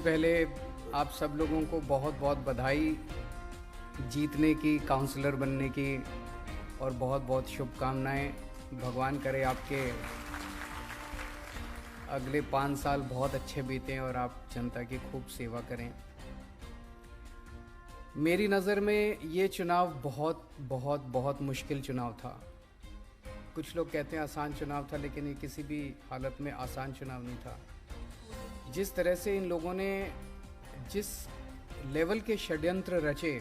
पहले आप सब लोगों को बहुत बहुत बधाई जीतने की, काउंसलर बनने की, और बहुत बहुत शुभकामनाएं। भगवान करे आपके अगले 5 साल बहुत अच्छे बीतें और आप जनता की खूब सेवा करें। मेरी नज़र में ये चुनाव बहुत बहुत बहुत मुश्किल चुनाव था। कुछ लोग कहते हैं आसान चुनाव था, लेकिन ये किसी भी हालत में आसान चुनाव नहीं था। जिस तरह से इन लोगों ने जिस लेवल के षड्यंत्र रचे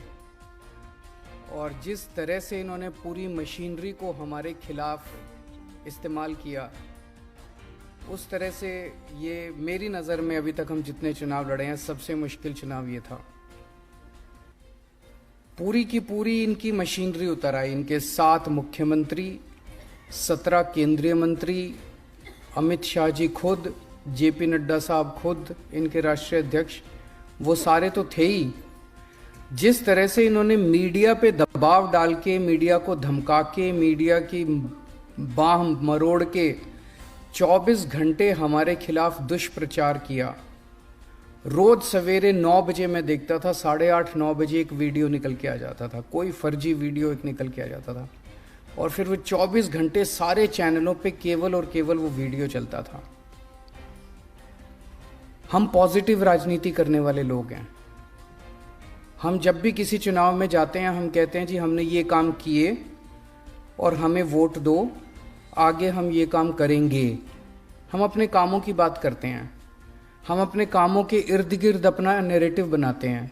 और जिस तरह से इन्होंने पूरी मशीनरी को हमारे खिलाफ इस्तेमाल किया, उस तरह से ये मेरी नज़र में अभी तक हम जितने चुनाव लड़े हैं सबसे मुश्किल चुनाव ये था। पूरी की पूरी इनकी मशीनरी उतर आई। इनके 7 मुख्यमंत्री, 17 केंद्रीय मंत्री, अमित शाह जी खुद, जेपी नड्डा साहब खुद, इनके राष्ट्रीय अध्यक्ष, वो सारे तो थे ही। जिस तरह से इन्होंने मीडिया पे दबाव डाल के, मीडिया को धमका के, मीडिया की बाह मरोड़ के 24 घंटे हमारे खिलाफ दुष्प्रचार किया। रोज सवेरे 9 बजे मैं देखता था, 8:30 9 बजे एक वीडियो निकल के आ जाता था, कोई फर्जी वीडियो एक निकल के आ जाता था, और फिर वो 24 घंटे सारे चैनलों पे केवल और केवल वो वीडियो चलता था। हम पॉजिटिव राजनीति करने वाले लोग हैं। हम जब भी किसी चुनाव में जाते हैं हम कहते हैं जी हमने ये काम किए और हमें वोट दो, आगे हम ये काम करेंगे। हम अपने कामों की बात करते हैं, हम अपने कामों के इर्द गिर्द अपना नैरेटिव बनाते हैं।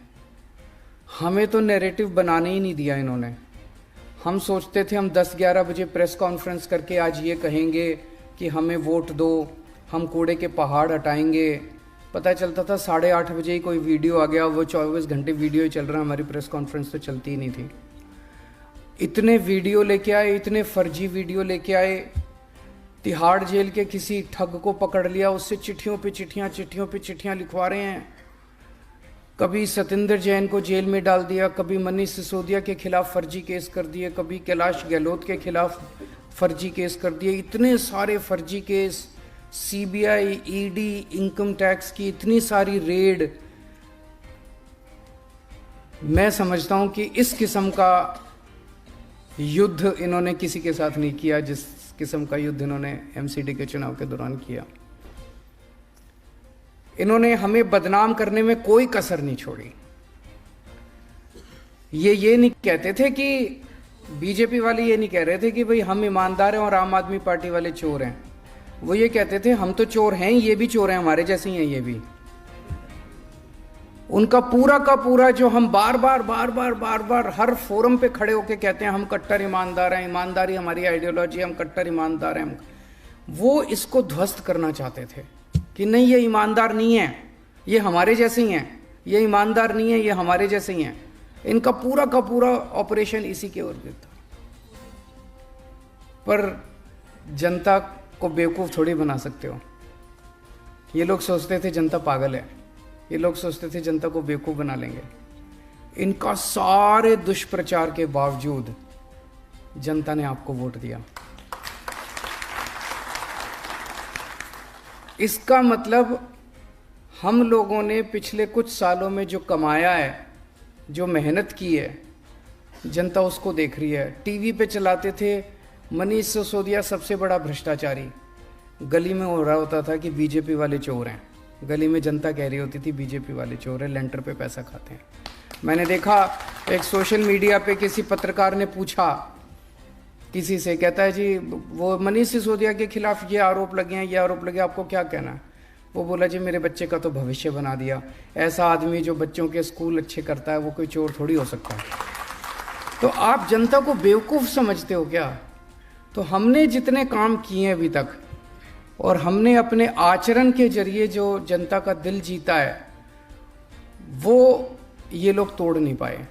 हमें तो नैरेटिव बनाने ही नहीं दिया इन्होंने। हम सोचते थे हम 10-11 बजे प्रेस कॉन्फ्रेंस करके आज ये कहेंगे कि हमें वोट दो, हम कूड़े के पहाड़ हटाएंगे। पता चलता था 8:30 बजे ही कोई वीडियो आ गया, वो 24 घंटे वीडियो ही चल रहा, हमारी प्रेस कॉन्फ्रेंस तो चलती ही नहीं थी। इतने वीडियो लेके आए, इतने फर्जी वीडियो लेके आए। तिहाड़ जेल के किसी ठग को पकड़ लिया, उससे चिट्ठियों पे चिट्ठियां लिखवा रहे हैं। कभी सतेंद्र जैन को जेल में डाल दिया, कभी मनीष सिसोदिया के खिलाफ फर्जी केस कर दिए, कभी कैलाश गहलोत के खिलाफ फर्जी केस कर दिए। इतने सारे फर्जी case, CBI, ED, income tax की इतनी सारी रेड। मैं समझता हूं कि इस किस्म का युद्ध इन्होंने किसी के साथ नहीं किया जिस किस्म का युद्ध इन्होंने एमसीडी के चुनाव के दौरान किया। इन्होंने हमें बदनाम करने में कोई कसर नहीं छोड़ी। ये नहीं कहते थे कि बीजेपी वाले ये नहीं कह रहे थे कि भाई हम ईमानदार हैं और आम आदमी पार्टी वाले चोर हैं। वो ये कहते थे हम तो चोर हैं, ये भी चोर हैं, हमारे जैसे ही हैं ये भी। उनका पूरा का पूरा जो हम बार बार हर फोरम पे खड़े होके कहते हैं हम कट्टर ईमानदार हैं, ईमानदारी हमारी आइडियोलॉजी, हम कट्टर ईमानदार हैं, वो इसको ध्वस्त करना चाहते थे कि नहीं ये ईमानदार नहीं है, ये हमारे जैसे ही हैं, ये ईमानदार नहीं है, ये हमारे जैसे ही हैं। इनका पूरा का पूरा ऑपरेशन इसी के ओर था। पर जनता को बेवकूफ थोड़ी बना सकते हो। ये लोग सोचते थे जनता पागल है, ये लोग सोचते थे जनता को बेवकूफ बना लेंगे। इनका सारे दुष्प्रचार के बावजूद जनता ने आपको वोट दिया। इसका मतलब हम लोगों ने पिछले कुछ सालों में जो कमाया है, जो मेहनत की है, जनता उसको देख रही है। टीवी पे चलाते थे मनीष सिसोदिया सबसे बड़ा भ्रष्टाचारी, गली में हो रहा होता था कि बीजेपी वाले चोर हैं। गली में जनता कह रही होती थी बीजेपी वाले चोर हैं, लेंटर पे पैसा खाते हैं। मैंने देखा एक सोशल मीडिया पे किसी पत्रकार ने पूछा किसी से, कहता है जी वो मनीष सिसोदिया के खिलाफ ये आरोप लगे हैं, ये आरोप लगे, आपको क्या कहना है? वो बोला जी मेरे बच्चे का तो भविष्य बना दिया। ऐसा आदमी जो बच्चों के स्कूल अच्छे करता है वो कोई चोर थोड़ी हो सकता है। तो आप जनता को बेवकूफ़ समझते हो क्या? तो हमने जितने काम किए हैं अभी तक, और हमने अपने आचरण के जरिए जो जनता का दिल जीता है, वो ये लोग तोड़ नहीं पाए।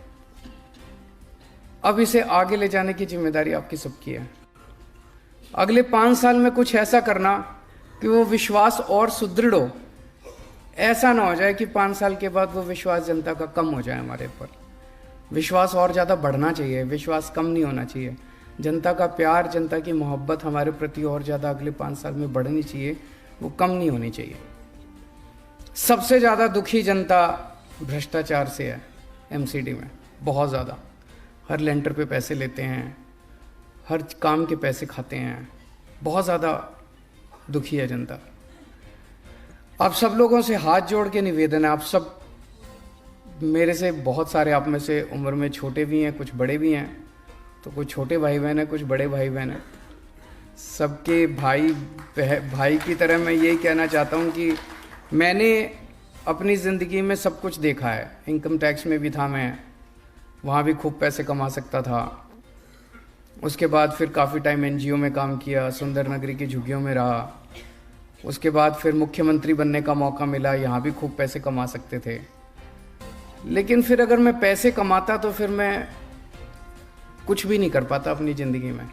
अब इसे आगे ले जाने की जिम्मेदारी आपकी सबकी है। अगले 5 साल में कुछ ऐसा करना कि वो विश्वास और सुदृढ़ हो। ऐसा ना हो जाए कि 5 साल के बाद वो विश्वास जनता का कम हो जाए हमारे ऊपर। विश्वास और ज़्यादा बढ़ना चाहिए, विश्वास कम नहीं होना चाहिए। जनता का प्यार, जनता की मोहब्बत हमारे प्रति और ज़्यादा अगले 5 साल में बढ़नी चाहिए, वो कम नहीं होनी चाहिए। सबसे ज़्यादा दुखी जनता भ्रष्टाचार से है एमसीडी में, बहुत ज़्यादा। हर लेंटर पे पैसे लेते हैं, हर काम के पैसे खाते हैं, बहुत ज़्यादा दुखी है जनता। आप सब लोगों से हाथ जोड़ के निवेदन है, आप सब मेरे से बहुत सारे आप में से उम्र में छोटे भी हैं, कुछ बड़े भी हैं, तो कुछ छोटे भाई बहन हैं, कुछ बड़े भाई बहन हैं। सबके भाई की तरह मैं यही कहना चाहता हूँ कि मैंने अपनी ज़िंदगी में सब कुछ देखा है। इनकम टैक्स में भी था मैं, वहाँ भी खूब पैसे कमा सकता था। उसके बाद फिर काफ़ी टाइम एनजीओ में काम किया, सुंदर नगरी की झुग्गियों में रहा। उसके बाद फिर मुख्यमंत्री बनने का मौका मिला, यहाँ भी खूब पैसे कमा सकते थे। लेकिन फिर अगर मैं पैसे कमाता तो फिर मैं कुछ भी नहीं कर पाता अपनी ज़िंदगी में।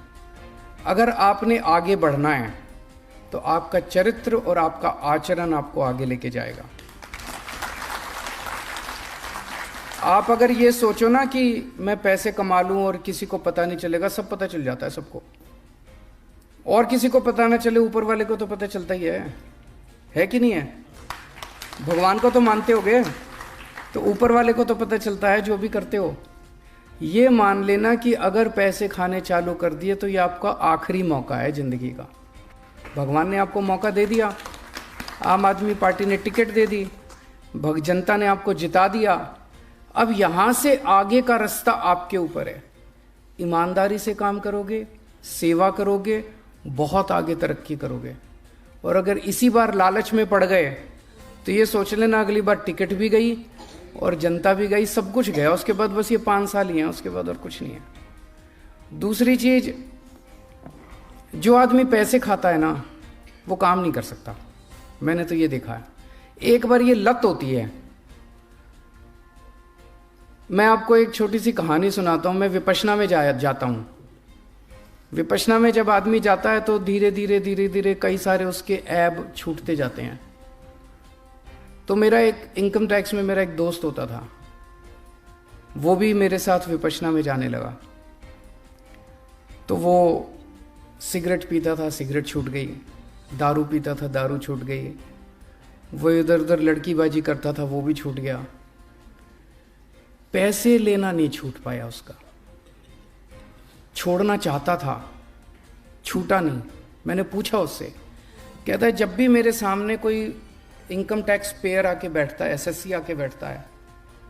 अगर आपने आगे बढ़ना है तो आपका चरित्र और आपका आचरण आपको आगे लेके जाएगा। आप अगर ये सोचो ना कि मैं पैसे कमा लूं और किसी को पता नहीं चलेगा, सब पता चल जाता है सबको। और किसी को पता ना चले, ऊपर वाले को तो पता चलता ही है कि नहीं है? भगवान को तो मानते होगे, तो ऊपर वाले को तो पता चलता है जो भी करते हो। ये मान लेना कि अगर पैसे खाने चालू कर दिए तो ये आपका आखिरी मौका है ज़िंदगी का। भगवान ने आपको मौका दे दिया, आम आदमी पार्टी ने टिकट दे दी, जनता ने आपको जिता दिया। अब यहाँ से आगे का रास्ता आपके ऊपर है। ईमानदारी से काम करोगे, सेवा करोगे, बहुत आगे तरक्की करोगे। और अगर इसी बार लालच में पड़ गए तो ये सोच लेना अगली बार टिकट भी गई और जनता भी गई, सब कुछ गया। उसके बाद बस ये 5 साल ही हैं, उसके बाद और कुछ नहीं है। दूसरी चीज, जो आदमी पैसे खाता है ना वो काम नहीं कर सकता। मैंने तो ये देखा है। एक बार ये लत होती है। मैं आपको एक छोटी सी कहानी सुनाता हूँ। मैं विपश्यना में जाता हूँ। विपश्यना में जब आदमी जाता है तो धीरे धीरे कई सारे उसके ऐब छूटते जाते हैं। तो मेरा एक इनकम टैक्स में मेरा एक दोस्त होता था, वो भी मेरे साथ विपश्यना में जाने लगा। तो वो सिगरेट पीता था, सिगरेट छूट गई। दारू पीता था, दारू छूट गई। वो इधर उधर लड़कीबाजी करता था, वो भी छूट गया। पैसे लेना नहीं छूट पाया उसका। छोड़ना चाहता था, छूटा नहीं। मैंने पूछा उससे, कहता है जब भी मेरे सामने कोई इनकम टैक्स पेयर आके बैठता है, एसएससी आके बैठता है,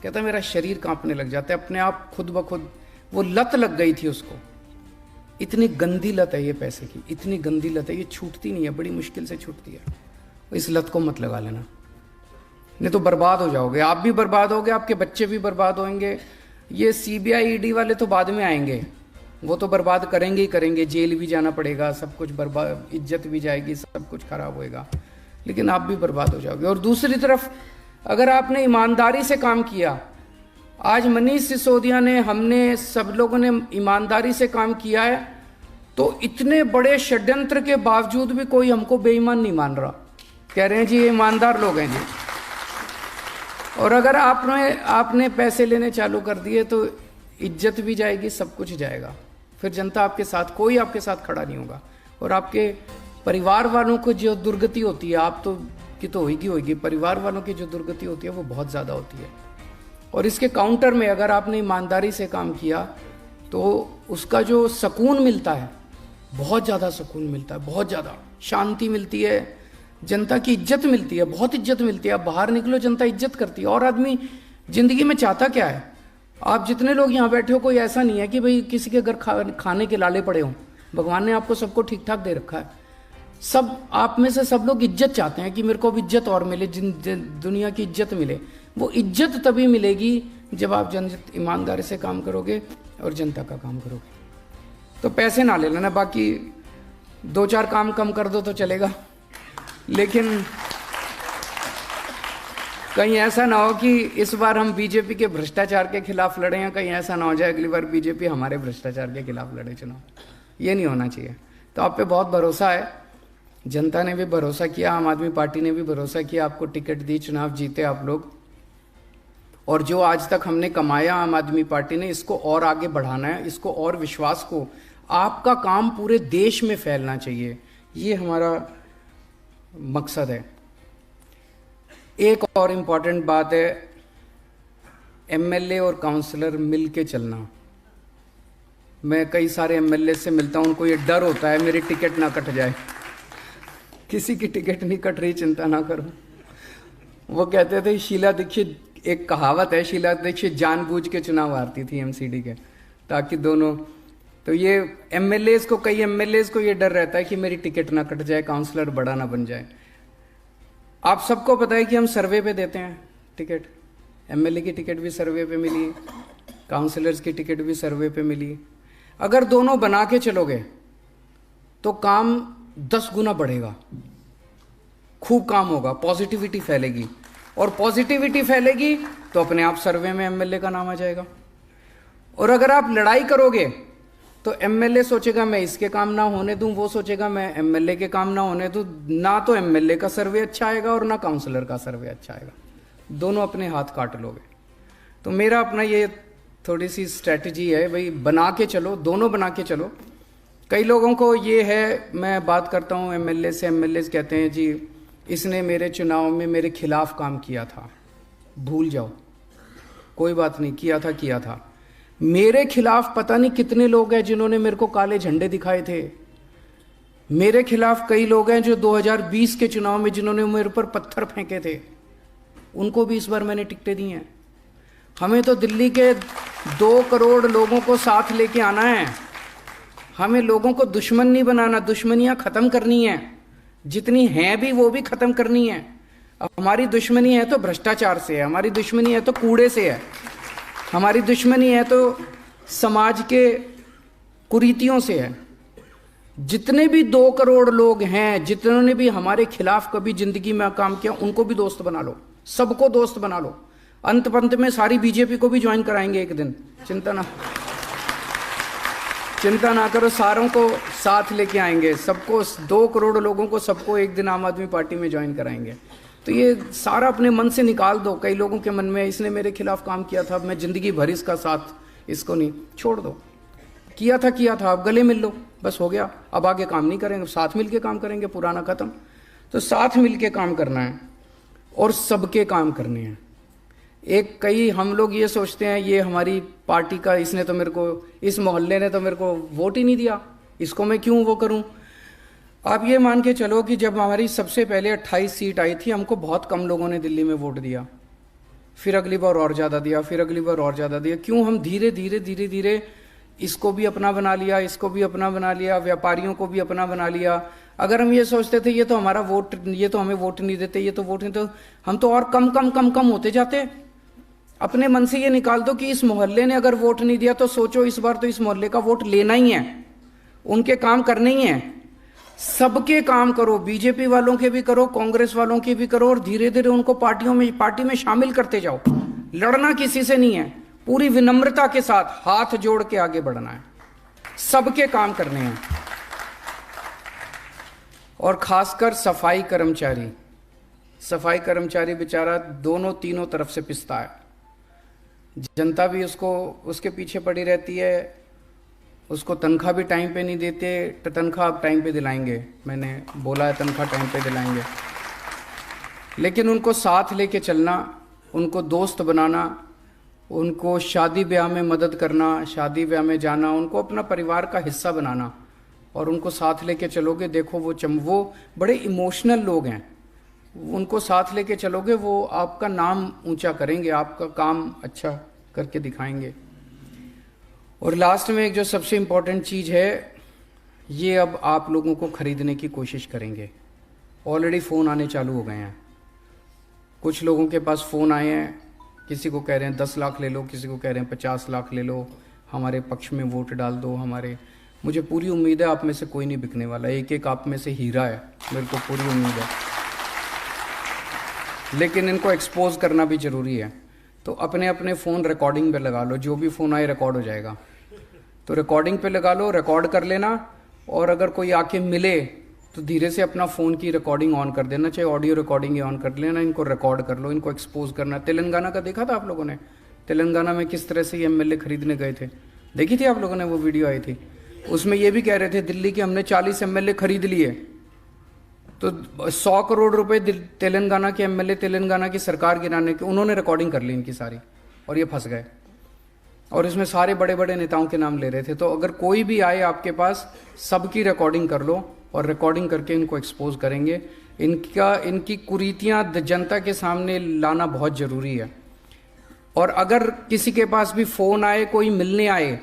कहता है मेरा शरीर कांपने लग जाता है अपने आप, खुद ब खुद। वो लत लग गई थी उसको। इतनी गंदी लत है ये पैसे की, इतनी गंदी लत है, ये छूटती नहीं है, बड़ी मुश्किल से छूटती है। इस लत को मत लगा लेना, नहीं तो बर्बाद हो जाओगे। आप भी बर्बाद होगे, आपके बच्चे भी बर्बाद होंगे। ये सीबीआई ईडी वाले तो बाद में आएंगे, वो तो बर्बाद करेंगे ही करेंगे। जेल भी जाना पड़ेगा, सब कुछ बर्बाद, इज्जत भी जाएगी, सब कुछ खराब होएगा, लेकिन आप भी बर्बाद हो जाओगे। और दूसरी तरफ अगर आपने ईमानदारी से काम किया, आज मनीष सिसोदिया ने, हमने, सब लोगों ने ईमानदारी से काम किया है, तो इतने बड़े षड्यंत्र के बावजूद भी कोई हमको बेईमान नहीं मान रहा। कह रहे हैं जी ये ईमानदार लोग हैं जी। और अगर आपने पैसे लेने चालू कर दिए तो इज्जत भी जाएगी, सब कुछ जाएगा। फिर जनता आपके साथ, कोई आपके साथ खड़ा नहीं होगा। और आपके परिवार वालों को जो दुर्गति होती है, आप तो की तो होगी, परिवार वालों की जो दुर्गति होती है वो बहुत ज़्यादा होती है। और इसके काउंटर में अगर आपने ईमानदारी से काम किया तो उसका जो सुकून मिलता है, बहुत ज़्यादा सुकून मिलता है, बहुत ज़्यादा शांति मिलती है, जनता की इज्जत मिलती है, बहुत इज्जत मिलती है। आप बाहर निकलो, जनता इज्जत करती है। और आदमी जिंदगी में चाहता क्या है? आप जितने लोग यहाँ बैठे हो, कोई ऐसा नहीं है कि भाई किसी के घर खाने के लाले पड़े हों। भगवान ने आपको सबको ठीक ठाक दे रखा है। सब आप में से सब लोग इज्जत चाहते हैं कि मेरे को अब इज्जत और मिले, दुनिया की इज्जत मिले। वो इज्जत तभी मिलेगी जब आप ईमानदारी से काम करोगे और जनता का काम करोगे। तो पैसे ना ले लेना, बाकी 2-4 काम कम कर दो तो चलेगा, लेकिन कहीं ऐसा ना हो कि इस बार हम बीजेपी के भ्रष्टाचार के खिलाफ लड़े हैं, कहीं ऐसा ना हो जाए अगली बार बीजेपी हमारे भ्रष्टाचार के खिलाफ लड़े चुनाव। ये नहीं होना चाहिए। तो आप पे बहुत भरोसा है, जनता ने भी भरोसा किया, आम आदमी पार्टी ने भी भरोसा किया, आपको टिकट दी, चुनाव जीते आप लोग। और जो आज तक हमने कमाया आम आदमी पार्टी ने, इसको और आगे बढ़ाना है, इसको और विश्वास को, आपका काम पूरे देश में फैलना चाहिए, ये हमारा मकसद है। एक और इम्पॉर्टेंट बात है, एमएलए और काउंसलर मिल के चलना। मैं कई सारे एमएलए से मिलता हूँ, उनको ये डर होता है मेरी टिकट ना कट जाए। किसी की टिकट नहीं कट रही, चिंता ना करो। वो कहते थे शीला दीक्षित, एक कहावत है, शीला दीक्षित जानबूझ के चुनाव हारती थी एमसीडी के, ताकि दोनों, तो ये एमएलए को, कई एमएलए को ये डर रहता है कि मेरी टिकट ना कट जाए, काउंसलर बड़ा ना बन जाए। आप सबको पता है कि हम सर्वे पे देते हैं टिकट, एमएलए की टिकट भी सर्वे पे मिली, काउंसलर्स की टिकट भी सर्वे पे मिली। अगर दोनों बना के चलोगे तो काम 10 गुना बढ़ेगा, खूब काम होगा, पॉजिटिविटी फैलेगी, और पॉजिटिविटी फैलेगी तो अपने आप सर्वे में एमएलए का नाम आ जाएगा। और अगर आप लड़ाई करोगे तो एमएलए सोचेगा मैं इसके काम ना होने दूं, वो सोचेगा मैं एमएलए के काम ना होने दूं, ना तो एमएलए का सर्वे अच्छा आएगा और ना काउंसलर का सर्वे अच्छा आएगा, दोनों अपने हाथ काट लोगे। तो मेरा अपना ये थोड़ी सी स्ट्रैटेजी है भाई, बना के चलो, दोनों बना के चलो। कई लोगों को ये है, मैं बात करता हूँ एमएलए से, एमएलए कहते हैं जी इसने मेरे चुनाव में मेरे खिलाफ काम किया था। भूल जाओ, कोई बात नहीं, किया था। मेरे खिलाफ पता नहीं कितने लोग हैं जिन्होंने मेरे को काले झंडे दिखाए थे। मेरे खिलाफ कई लोग हैं जो 2020 के चुनाव में जिन्होंने मेरे ऊपर पत्थर फेंके थे, उनको भी इस बार मैंने टिकटें दी हैं। हमें तो दिल्ली के 2 करोड़ लोगों को साथ लेके आना है, हमें लोगों को दुश्मन नहीं बनाना, दुश्मनियां खत्म करनी है, जितनी हैं भी वो भी खत्म करनी है। अब हमारी दुश्मनी है तो भ्रष्टाचार से है, हमारी दुश्मनी है तो कूड़े से है, हमारी दुश्मनी है तो समाज के कुरीतियों से है। जितने भी 2 करोड़ लोग हैं, जिन्होंने भी हमारे खिलाफ कभी जिंदगी में काम किया, उनको भी दोस्त बना लो, सबको दोस्त बना लो। अंत पंत में सारी बीजेपी को भी ज्वाइन कराएंगे एक दिन, चिंता ना करो, सारों को साथ लेके आएंगे, सबको, 2 करोड़ लोगों को सबको एक दिन आम आदमी पार्टी में ज्वाइन कराएंगे। तो ये सारा अपने मन से निकाल दो। कई लोगों के मन में इसने मेरे खिलाफ काम किया था, अब मैं जिंदगी भर इसका साथ, इसको नहीं, छोड़ दो। किया था, अब गले मिल लो, बस हो गया। अब आगे काम नहीं करेंगे, साथ मिल के काम करेंगे, पुराना खत्म। तो साथ मिल के काम करना है और सबके काम करने हैं। कई हम लोग ये सोचते हैं ये हमारी पार्टी का, इसने तो मेरे को, इस मोहल्ले ने तो मेरे को वोट ही नहीं दिया, इसको मैं क्यों वो करूं। आप ये मान के चलो कि जब हमारी सबसे पहले 28 सीट आई थी, हमको बहुत कम लोगों ने दिल्ली में वोट दिया, फिर अगली बार और ज़्यादा दिया, फिर अगली बार और ज़्यादा दिया। क्यों? हम धीरे धीरे इसको भी अपना बना लिया, इसको भी अपना बना लिया, व्यापारियों को भी अपना बना लिया। अगर हम ये सोचते थे ये तो हमारा वोट, ये तो हमें वोट नहीं देते, ये तो वोट नहीं, तो हम तो और कम होते जाते। अपने मन से ये निकाल दो कि इस मोहल्ले ने अगर वोट नहीं दिया तो सोचो इस बार तो इस मोहल्ले का वोट लेना ही है, उनके काम करने ही है। सबके काम करो, बीजेपी वालों के भी करो, कांग्रेस वालों के भी करो, और धीरे धीरे उनको पार्टी में शामिल करते जाओ। लड़ना किसी से नहीं है, पूरी विनम्रता के साथ हाथ जोड़ के आगे बढ़ना है, सबके काम करने हैं। और खासकर सफाई कर्मचारी बेचारा दोनों तीनों तरफ से पिसता है। जनता भी उसके पीछे पड़ी रहती है, उसको तनख्वाह भी टाइम पे नहीं देते। तो तनख्वाह अब टाइम पे दिलाएंगे, मैंने बोला है तनख्वाह टाइम पे दिलाएंगे। लेकिन उनको साथ लेके चलना, उनको दोस्त बनाना, उनको शादी ब्याह में मदद करना, शादी ब्याह में जाना, उनको अपना परिवार का हिस्सा बनाना, और उनको साथ लेके चलोगे। देखो वो बड़े इमोशनल लोग हैं, उनको साथ लेके चलोगे, वो आपका नाम ऊंचा करेंगे, आपका काम अच्छा करके दिखाएंगे। और लास्ट में एक जो सबसे इम्पोर्टेंट चीज़ है, ये अब आप लोगों को खरीदने की कोशिश करेंगे। ऑलरेडी फ़ोन आने चालू हो गए हैं, कुछ लोगों के पास फ़ोन आए हैं, किसी को कह रहे हैं 10 लाख ले लो, किसी को कह रहे हैं 50 लाख ले लो, हमारे पक्ष में वोट डाल दो। मुझे पूरी उम्मीद है आप में से कोई नहीं बिकने वाला, एक आप में से हीरा है, मेरे को पूरी उम्मीद है। लेकिन इनको एक्सपोज करना भी ज़रूरी है। तो अपने फ़ोन रिकॉर्डिंग पे लगा लो, जो भी फ़ोन आए रिकॉर्ड हो जाएगा, तो रिकॉर्डिंग पे लगा लो, रिकॉर्ड कर लेना। और अगर कोई आके मिले तो धीरे से अपना फ़ोन की रिकॉर्डिंग ऑन कर देना, चाहे ऑडियो रिकॉर्डिंग ही ऑन कर लेना, इनको रिकॉर्ड कर लो, इनको एक्सपोज करना। तेलंगाना का देखा था आप लोगों ने, तेलंगाना में किस तरह से ये एमएलए खरीदने गए थे, देखी थी आप लोगों ने, वो वीडियो आई थी। उसमें ये भी कह रहे थे दिल्ली के हमने 40 एमएलए खरीद लिए। तो 100 करोड़ रुपए तेलंगाना के एमएलए, तेलंगाना की सरकार गिराने के, उन्होंने रिकॉर्डिंग कर ली इनकी सारी, और ये फंस गए। और इसमें सारे बड़े बड़े नेताओं के नाम ले रहे थे। तो अगर कोई भी आए आपके पास, सबकी रिकॉर्डिंग कर लो, और रिकॉर्डिंग करके इनको एक्सपोज करेंगे। इनकी कुरीतियां जनता के सामने लाना बहुत जरूरी है। और अगर किसी के पास भी फोन आए, कोई मिलने आए,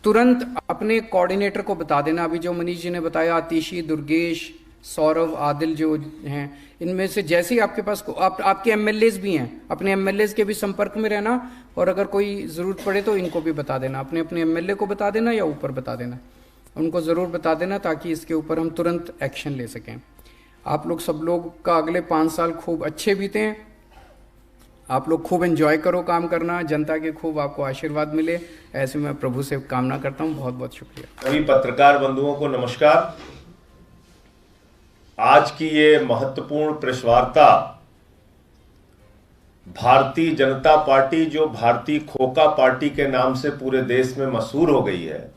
तुरंत अपने कोऑर्डिनेटर को बता देना। अभी जो मनीष जी ने बताया, आतिशी, दुर्गेश, सौरभ, आदिल जो हैं, इनमें से जैसे ही आपके पास आपके एमएलएज भी हैं, अपने एमएलएज के भी संपर्क में रहना। और अगर कोई ज़रूरत पड़े तो इनको भी बता देना, अपने अपने एमएलए को बता देना या ऊपर बता देना, उनको ज़रूर बता देना, ताकि इसके ऊपर हम तुरंत एक्शन ले सकें। आप लोग सब लोग का अगले 5 साल खूब अच्छे बीते हैं। आप लोग खूब एंजॉय करो काम करना, जनता के खूब आपको आशीर्वाद मिले, ऐसे मैं प्रभु से कामना करता हूँ। बहुत बहुत शुक्रिया। सभी पत्रकार बंधुओं को नमस्कार। आज की ये महत्वपूर्ण प्रेस वार्ता भारतीय जनता पार्टी, जो भारतीय खोखा पार्टी के नाम से पूरे देश में मशहूर हो गई है,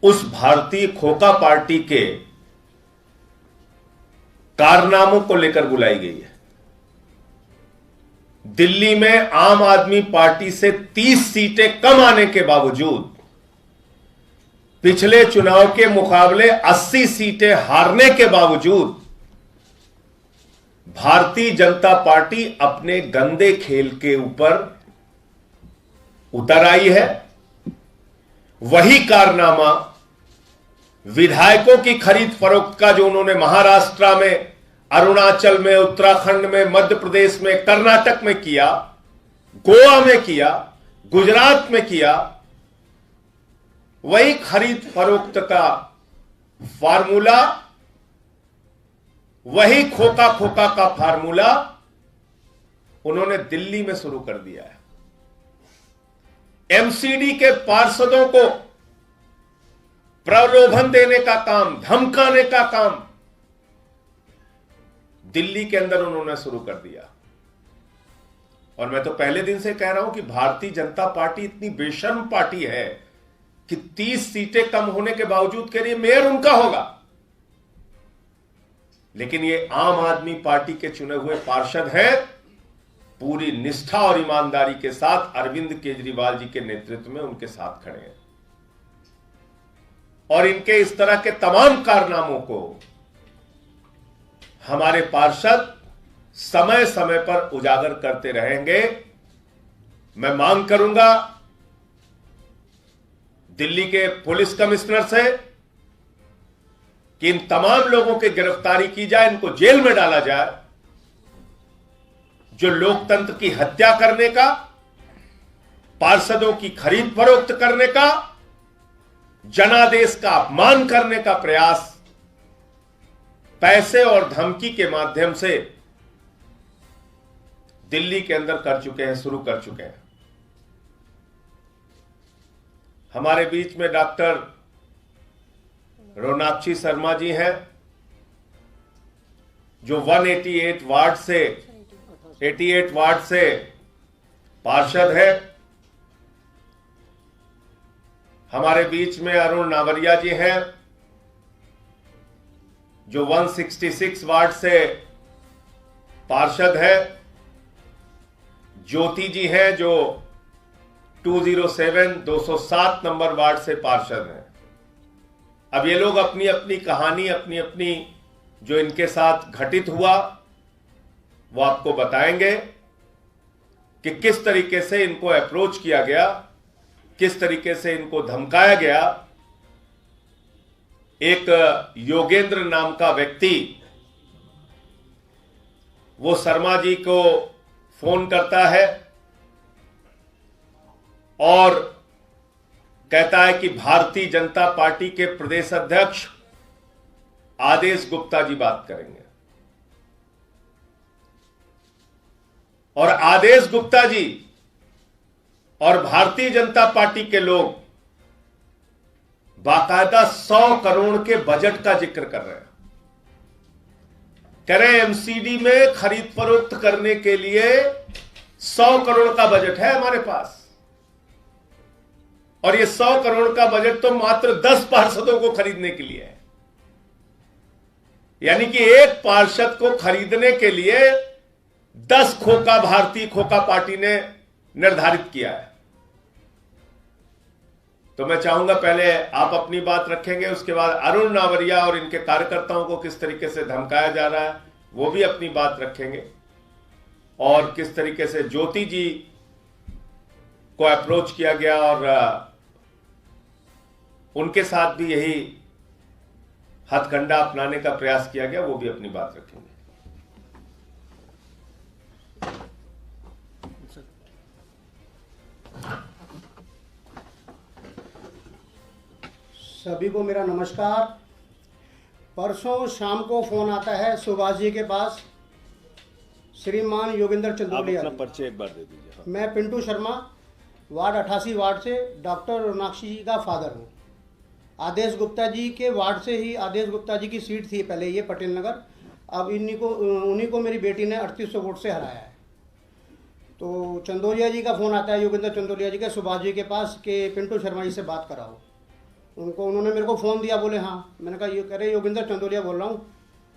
उस भारतीय खोखा पार्टी के कारनामों को लेकर बुलाई गई है। दिल्ली में आम आदमी पार्टी से 30 सीटें कम आने के बावजूद पिछले चुनाव के मुकाबले 80 सीटें हारने के बावजूद भारतीय जनता पार्टी अपने गंदे खेल के ऊपर उतर आई है। वही कारनामा विधायकों की खरीद फरोख्त का, जो उन्होंने महाराष्ट्र में, अरुणाचल में, उत्तराखंड में, मध्य प्रदेश में, कर्नाटक में किया, गोवा में किया, गुजरात में किया, वही खरीद फरोख्त का फार्मूला, वही खोखा खोखा का फार्मूला उन्होंने दिल्ली में शुरू कर दिया है। एमसीडी के पार्षदों को प्रलोभन देने का काम, धमकाने का काम दिल्ली के अंदर उन्होंने शुरू कर दिया। और मैं तो पहले दिन से कह रहा हूं कि भारतीय जनता पार्टी इतनी बेशर्म पार्टी है कि 30 सीटें कम होने के बावजूद कह रही है मेयर उनका होगा। लेकिन ये आम आदमी पार्टी के चुने हुए पार्षद हैं, पूरी निष्ठा और ईमानदारी के साथ अरविंद केजरीवाल जी के नेतृत्व में उनके साथ खड़े हैं। और इनके इस तरह के तमाम कारनामों को हमारे पार्षद समय समय पर उजागर करते रहेंगे। मैं मांग करूंगा दिल्ली के पुलिस कमिश्नर से कि इन तमाम लोगों की गिरफ्तारी की जाए, इनको जेल में डाला जाए, जो लोकतंत्र की हत्या करने का, पार्षदों की खरीद फरोख्त करने का, जनादेश का अपमान करने का प्रयास पैसे और धमकी के माध्यम से दिल्ली के अंदर कर चुके हैं, शुरू कर चुके हैं। हमारे बीच में डॉक्टर रोनाक्षी शर्मा जी हैं, जो 188 वार्ड से पार्षद है। हमारे बीच में अरुण नावरिया जी हैं, जो 166 वार्ड से पार्षद है। ज्योति जी हैं, जो 207 नंबर वार्ड से पार्षद हैं। अब ये लोग अपनी अपनी कहानी, अपनी अपनी जो इनके साथ घटित हुआ, वो आपको बताएंगे कि किस तरीके से इनको अप्रोच किया गया, किस तरीके से इनको धमकाया गया। एक योगेंद्र नाम का व्यक्ति वो शर्मा जी को फोन करता है और कहता है कि भारतीय जनता पार्टी के प्रदेश अध्यक्ष आदेश गुप्ता जी बात करेंगे। और आदेश गुप्ता जी और भारतीय जनता पार्टी के लोग बाकायदा 100 करोड़ के बजट का जिक्र कर रहे हैं। कह रहे हैं एमसीडी में खरीद फरोख्त करने के लिए 100 करोड़ का बजट है हमारे पास। और ये 100 करोड़ का बजट तो मात्र 10 पार्षदों को खरीदने के लिए है। यानी कि एक पार्षद को खरीदने के लिए 10 खोखा भारतीय खोखा पार्टी ने निर्धारित किया है। तो मैं चाहूंगा पहले आप अपनी बात रखेंगे, उसके बाद अरुण नावरिया और इनके कार्यकर्ताओं को किस तरीके से धमकाया जा रहा है वो भी अपनी बात रखेंगे, और किस तरीके से ज्योति जी को अप्रोच किया गया और उनके साथ भी यही हथकंडा अपनाने का प्रयास किया गया, वो भी अपनी बात रखेंगे। सभी को मेरा नमस्कार। परसों शाम को फोन आता है सुभाष जी के पास, श्रीमान योगेंद्र चंदोलिया। अपना परिचय एक बार दे दीजिए। हाँ। मैं पिंटू शर्मा, वार्ड 88 वार्ड से डॉक्टर रोनाक्षी जी का फादर हूँ। आदेश गुप्ता जी के वार्ड से ही आदेश गुप्ता जी की सीट थी पहले, ये पटेल नगर। अब उन्हीं को मेरी बेटी ने 3800 वोट से हराया है। तो चंदोलिया जी का फ़ोन आता है, योगेंद्र चंदोलिया जी के, सुभाष जी के पास, कि पिंटू शर्मा जी से बात कराओ। उन्होंने मेरे को फ़ोन दिया, बोले हाँ। मैंने कहा ये कह रहे योगेंद्र चंदोलिया बोल रहा हूँ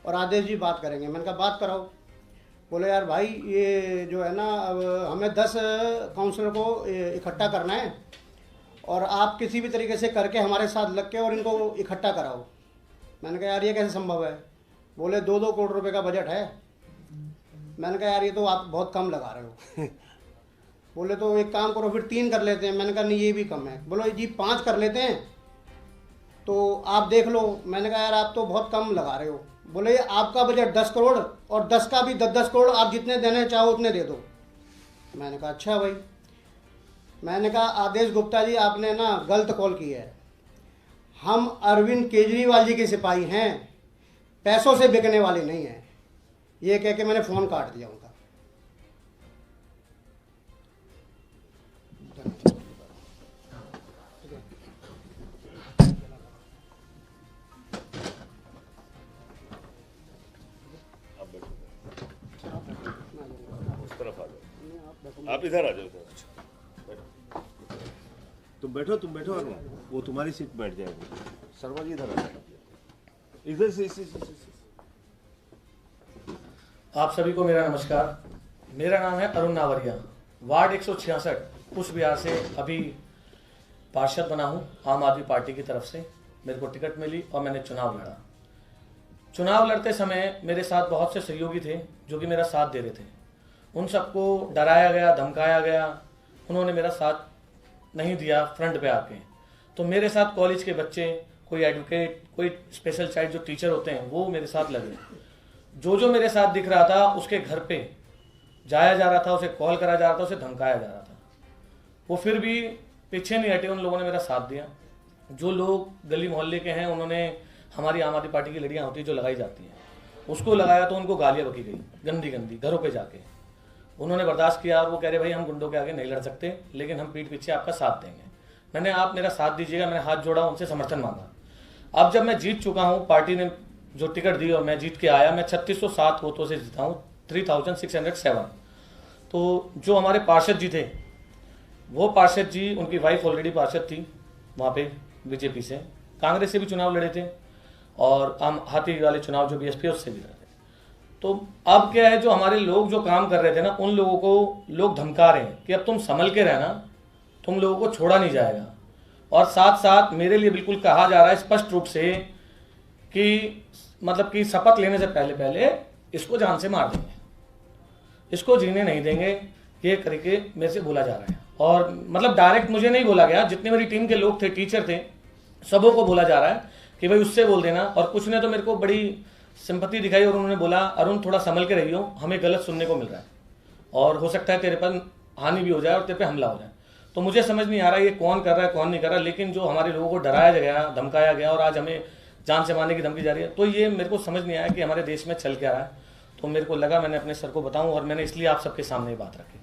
और आदेश जी बात करेंगे। मैंने कहा बात कराओ। बोले यार भाई ये जो है ना, अब हमें 10 काउंसलर को इकट्ठा करना है और आप किसी भी तरीके से करके हमारे साथ लग के और इनको इकट्ठा कराओ। मैंने कहा यार ये कैसे संभव है? बोले 2-2 करोड़ रुपए का बजट है। मैंने कहा यार ये तो आप बहुत कम लगा रहे हो। बोले तो एक काम करो फिर 3 कर लेते हैं। मैंने कहा नहीं ये भी कम है। बोलो जी 5 कर लेते हैं तो आप देख लो। मैंने कहा यार आप तो बहुत कम लगा रहे हो। बोले आपका बजट 10 करोड़ और 10 का भी 10-10 करोड़, आप जितने देने चाहो उतने दे दो। मैंने कहा अच्छा भाई। मैंने कहा आदेश गुप्ता जी आपने ना गलत कॉल की है। हम अरविंद केजरीवाल जी के सिपाही हैं, पैसों से बिकने वाले नहीं हैं। ये कह के मैंने फ़ोन काट दिया उनका। आप इधर आ जाओ। तुम बैठो अरुण, वो तुम्हारी सीट बैठ जाएगी। शर्मा जी इधर आ जाओ, इधर से। आप सभी को मेरा नमस्कार। मेरा नाम है अरुण नावरिया, वार्ड 166 उस बिहार से अभी पार्षद बना हूँ आम आदमी पार्टी की तरफ से। मेरे को टिकट मिली और मैंने चुनाव लड़ा। चुनाव लड़ते समय मेरे साथ बहुत से सहयोगी थे जो कि मेरा साथ दे रहे थे। उन सबको डराया गया, धमकाया गया, उन्होंने मेरा साथ नहीं दिया फ्रंट पे आके। तो मेरे साथ कॉलेज के बच्चे, कोई एडवोकेट, कोई स्पेशल चाइल्ड जो टीचर होते हैं वो मेरे साथ लगे। जो मेरे साथ दिख रहा था उसके घर पे जाया जा रहा था, उसे कॉल करा जा रहा था, उसे धमकाया जा रहा था। वो फिर भी पीछे नहीं हटे, उन लोगों ने मेरा साथ दिया। जो लोग गली मोहल्ले के हैं उन्होंने हमारी आम आदमी पार्टी की लड़ियाँ होती जो लगाई जाती हैं उसको लगाया, तो उनको गालियाँ बकी गई गंदी गंदी घरों पे जाके। उन्होंने बर्दाश्त किया और वो कह रहे भाई हम गुंडों के आगे नहीं लड़ सकते, लेकिन हम पीठ पीछे आपका साथ देंगे। मैंने आप मेरा साथ दीजिएगा, मैंने हाथ जोड़ा, उनसे समर्थन मांगा। अब जब मैं जीत चुका हूँ, पार्टी ने जो टिकट दी और मैं जीत के आया, मैं 3607 वोटों से जीता हूँ, 3607। तो जो हमारे पार्षद जी थे, वो पार्षद जी, उनकी वाइफ ऑलरेडी पार्षद थी वहाँ पे बीजेपी से, कांग्रेस से भी चुनाव लड़े थे और आम हाथी वाले चुनाव जो बीएसपी उससे भी लड़े थे। तो अब क्या है, जो हमारे लोग जो काम कर रहे थे ना, उन लोगों को लोग धमका रहे हैं कि अब तुम संभल के रहना, तुम लोगों को छोड़ा नहीं जाएगा। और साथ साथ मेरे लिए बिल्कुल कहा जा रहा है स्पष्ट रूप से कि मतलब कि शपथ लेने से पहले इसको जान से मार देंगे, इसको जीने नहीं देंगे, ये करके मेरे से बोला जा रहा है। और मतलब डायरेक्ट मुझे नहीं बोला गया, जितने मेरी टीम के लोग थे, टीचर थे, सबों को बोला जा रहा है कि भाई उससे बोल देना। और कुछ ने तो मेरे को बड़ी सिंपैथी दिखाई और उन्होंने बोला अरुण थोड़ा संभल के रहियो, हमें गलत सुनने को मिल रहा है और हो सकता है तेरे पर हानि भी हो जाए और तेरे पे हमला हो जाए। तो मुझे समझ नहीं आ रहा ये कौन कर रहा है कौन नहीं कर रहा, लेकिन जो हमारे लोगों को डराया गया, धमकाया गया और आज हमें जान से मारने की धमकी जा रही है, तो ये मेरे को समझ नहीं आया कि हमारे देश में चल क्या रहा है। तो मेरे को लगा मैंने अपने सर को बताऊं और मैंने इसलिए आप सबके सामने बात रखी।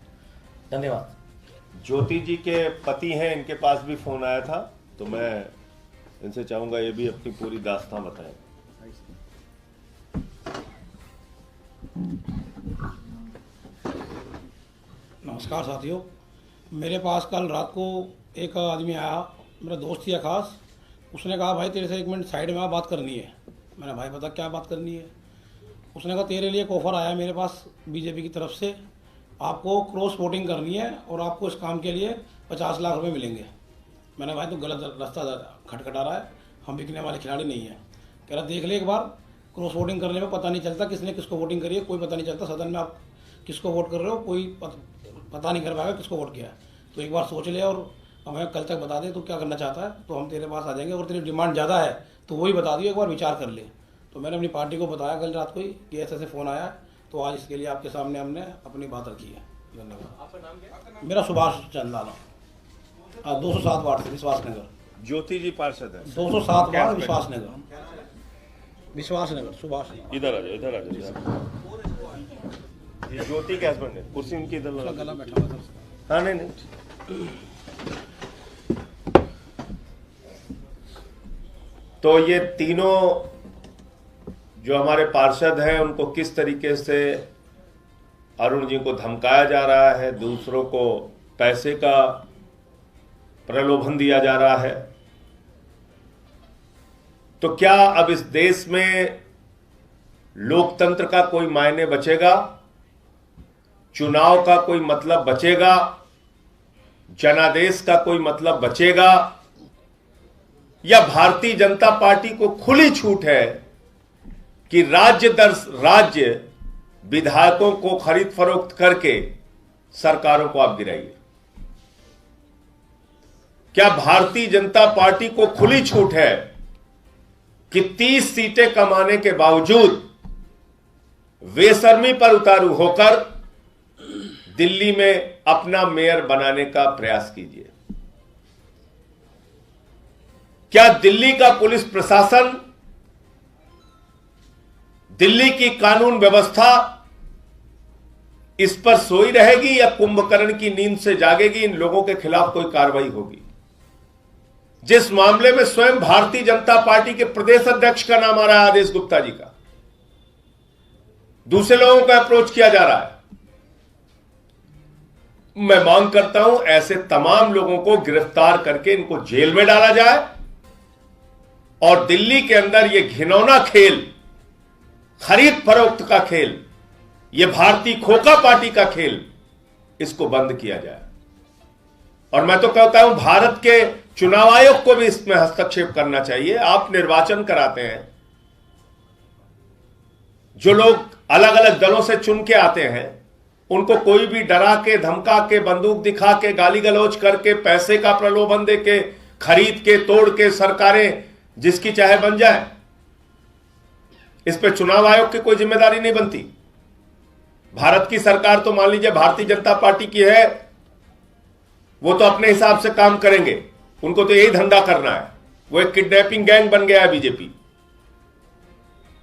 धन्यवाद। ज्योति जी के पति हैं, इनके पास भी फोन आया था, तो मैं इनसे चाहूंगा ये भी अपनी पूरी दास्तां बताएं। नमस्कार साथियों, मेरे पास कल रात को एक आदमी आया, मेरा दोस्त ही है खास। उसने कहा भाई तेरे से 1 मिनट साइड में बात करनी है। मैंने भाई बता क्या बात करनी है। उसने कहा तेरे लिए एक ऑफ़र आया मेरे पास बीजेपी की तरफ से, आपको क्रॉस वोटिंग करनी है और आपको इस काम के लिए 50 लाख रुपए मिलेंगे। मैंने भाई तो गलत रास्ता खटखटा रहा है, हम बिकने वाले खिलाड़ी नहीं हैं। कह रहा देख ले एक बार, क्रॉस वोटिंग करने में पता नहीं चलता किसने किसको वोटिंग करी है, कोई पता नहीं चलता सदन में आप किसको वोट कर रहे हो, कोई पता नहीं कर पाएगा किसको वोट किया है। तो एक बार सोच ले और हमें कल तक बता दे तो क्या करना चाहता है, तो हम तेरे पास आ जाएंगे। अगर तेरी डिमांड ज़्यादा है तो वही बता दियो, एक बार विचार कर ले। तो मैंने अपनी पार्टी को बताया कल रात को ही कि ऐसे फ़ोन आया, तो आज इसके लिए आपके सामने हमने अपनी बात रखी है। धन्यवाद। आपका नाम क्या? मेरा सुभाष चंदाना, 207 वार्ड से विश्वास नगर। ज्योति जी पार्षद है। 207 वार्ड विश्वास नगर, विश्वास नगर। सुभाष इधर आ जाओ, इधर आ जाओ। ये ज्योति के हस्बैंड है, कुर्सी उनकी इधर लगा। गला बैठा हुआ था। हाँ नहीं। तो ये तीनों जो हमारे पार्षद हैं उनको किस तरीके से अरुण जी को धमकाया जा रहा है, दूसरों को पैसे का प्रलोभन दिया जा रहा है, तो क्या अब इस देश में लोकतंत्र का कोई मायने बचेगा? चुनाव का कोई मतलब बचेगा? जनादेश का कोई मतलब बचेगा? या भारतीय जनता पार्टी को खुली छूट है कि राज्य दर राज्य विधायकों को खरीद फरोख्त करके सरकारों को आप गिराइए? क्या भारतीय जनता पार्टी को खुली छूट है कि 30 सीटें कमाने के बावजूद बेशर्मी पर उतारू होकर दिल्ली में अपना मेयर बनाने का प्रयास कीजिए? क्या दिल्ली का पुलिस प्रशासन, दिल्ली की कानून व्यवस्था इस पर सोई रहेगी या कुंभकर्ण की नींद से जागेगी? इन लोगों के खिलाफ कोई कार्रवाई होगी? जिस मामले में स्वयं भारतीय जनता पार्टी के प्रदेश अध्यक्ष का नाम आ रहा है, आदेश गुप्ता जी का, दूसरे लोगों का अप्रोच किया जा रहा है। मैं मांग करता हूं ऐसे तमाम लोगों को गिरफ्तार करके इनको जेल में डाला जाए और दिल्ली के अंदर यह घिनौना खेल, खरीद फरोख्त का खेल, यह भारतीय खोखा पार्टी का खेल, इसको बंद किया जाए। और मैं तो कहता हूं भारत के चुनाव आयोग को भी इसमें हस्तक्षेप करना चाहिए। आप निर्वाचन कराते हैं, जो लोग अलग अलग दलों से चुन के आते हैं उनको कोई भी डरा के, धमका के, बंदूक दिखा के, गाली गलौज करके, पैसे का प्रलोभन दे के, खरीद के, तोड़ के सरकारें जिसकी चाहे बन जाए, इस पे चुनाव आयोग की कोई जिम्मेदारी नहीं बनती। भारत की सरकार तो मान लीजिए भारतीय जनता पार्टी की है, वो तो अपने हिसाब से काम करेंगे, उनको तो यही धंधा करना है। वो एक किडनैपिंग गैंग बन गया है बीजेपी,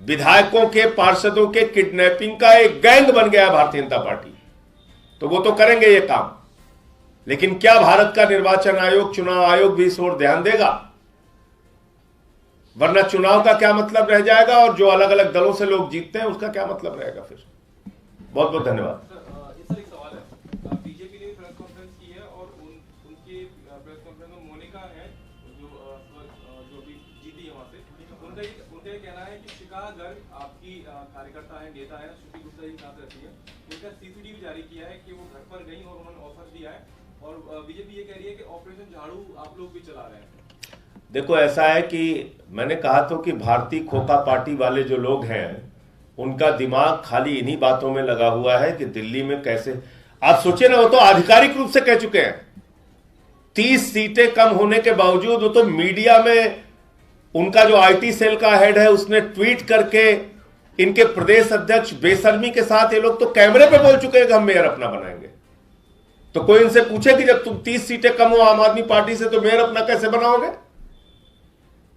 विधायकों के, पार्षदों के किडनैपिंग का एक गैंग बन गया है भारतीय जनता पार्टी, तो वो तो करेंगे ये काम। लेकिन क्या भारत का निर्वाचन आयोग, चुनाव आयोग भी इस ओर ध्यान देगा? वरना चुनाव का क्या मतलब रह जाएगा और जो अलग अलग दलों से लोग जीतते हैं उसका क्या मतलब रहेगा फिर? बहुत बहुत धन्यवाद। सर एक सवाल है, बीजेपी ने प्रेस कॉन्फ्रेंस की है और उनकी प्रेस कॉन्फ्रेंस में मोनिका है जो भी जीती है वहां से, उनका ये कहना है कि शिखा गर्ग आपकी कार्यकर्ता है, नेता है, श्रुति गुप्ता जी साथ रहती है, उनका सीसीटीवी जारी किया है कि वो घर पर गई और उन्होंने ऑफर दिया है, और बीजेपी ये कह रही है कि ऑपरेशन झाड़ू आप लोग भी चला रहे हैं। देखो ऐसा है कि मैंने कहा तो कि भारतीय खोखा पार्टी वाले जो लोग हैं उनका दिमाग खाली इन्हीं बातों में लगा हुआ है कि दिल्ली में कैसे, आप सोचिए ना, वो तो आधिकारिक रूप से कह चुके हैं 30 सीटें कम होने के बावजूद, वो तो मीडिया में उनका जो आईटी सेल का हेड है उसने ट्वीट करके इनके प्रदेश अध्यक्ष बेशर्मी के साथ, ये लोग तो कैमरे पे बोल चुके हैं कि हम मेयर अपना बनाएंगे। तो कोई इनसे पूछे कि जब तुम 30 सीटें कम हो आम आदमी पार्टी से तो मेयर अपना कैसे बनाओगे?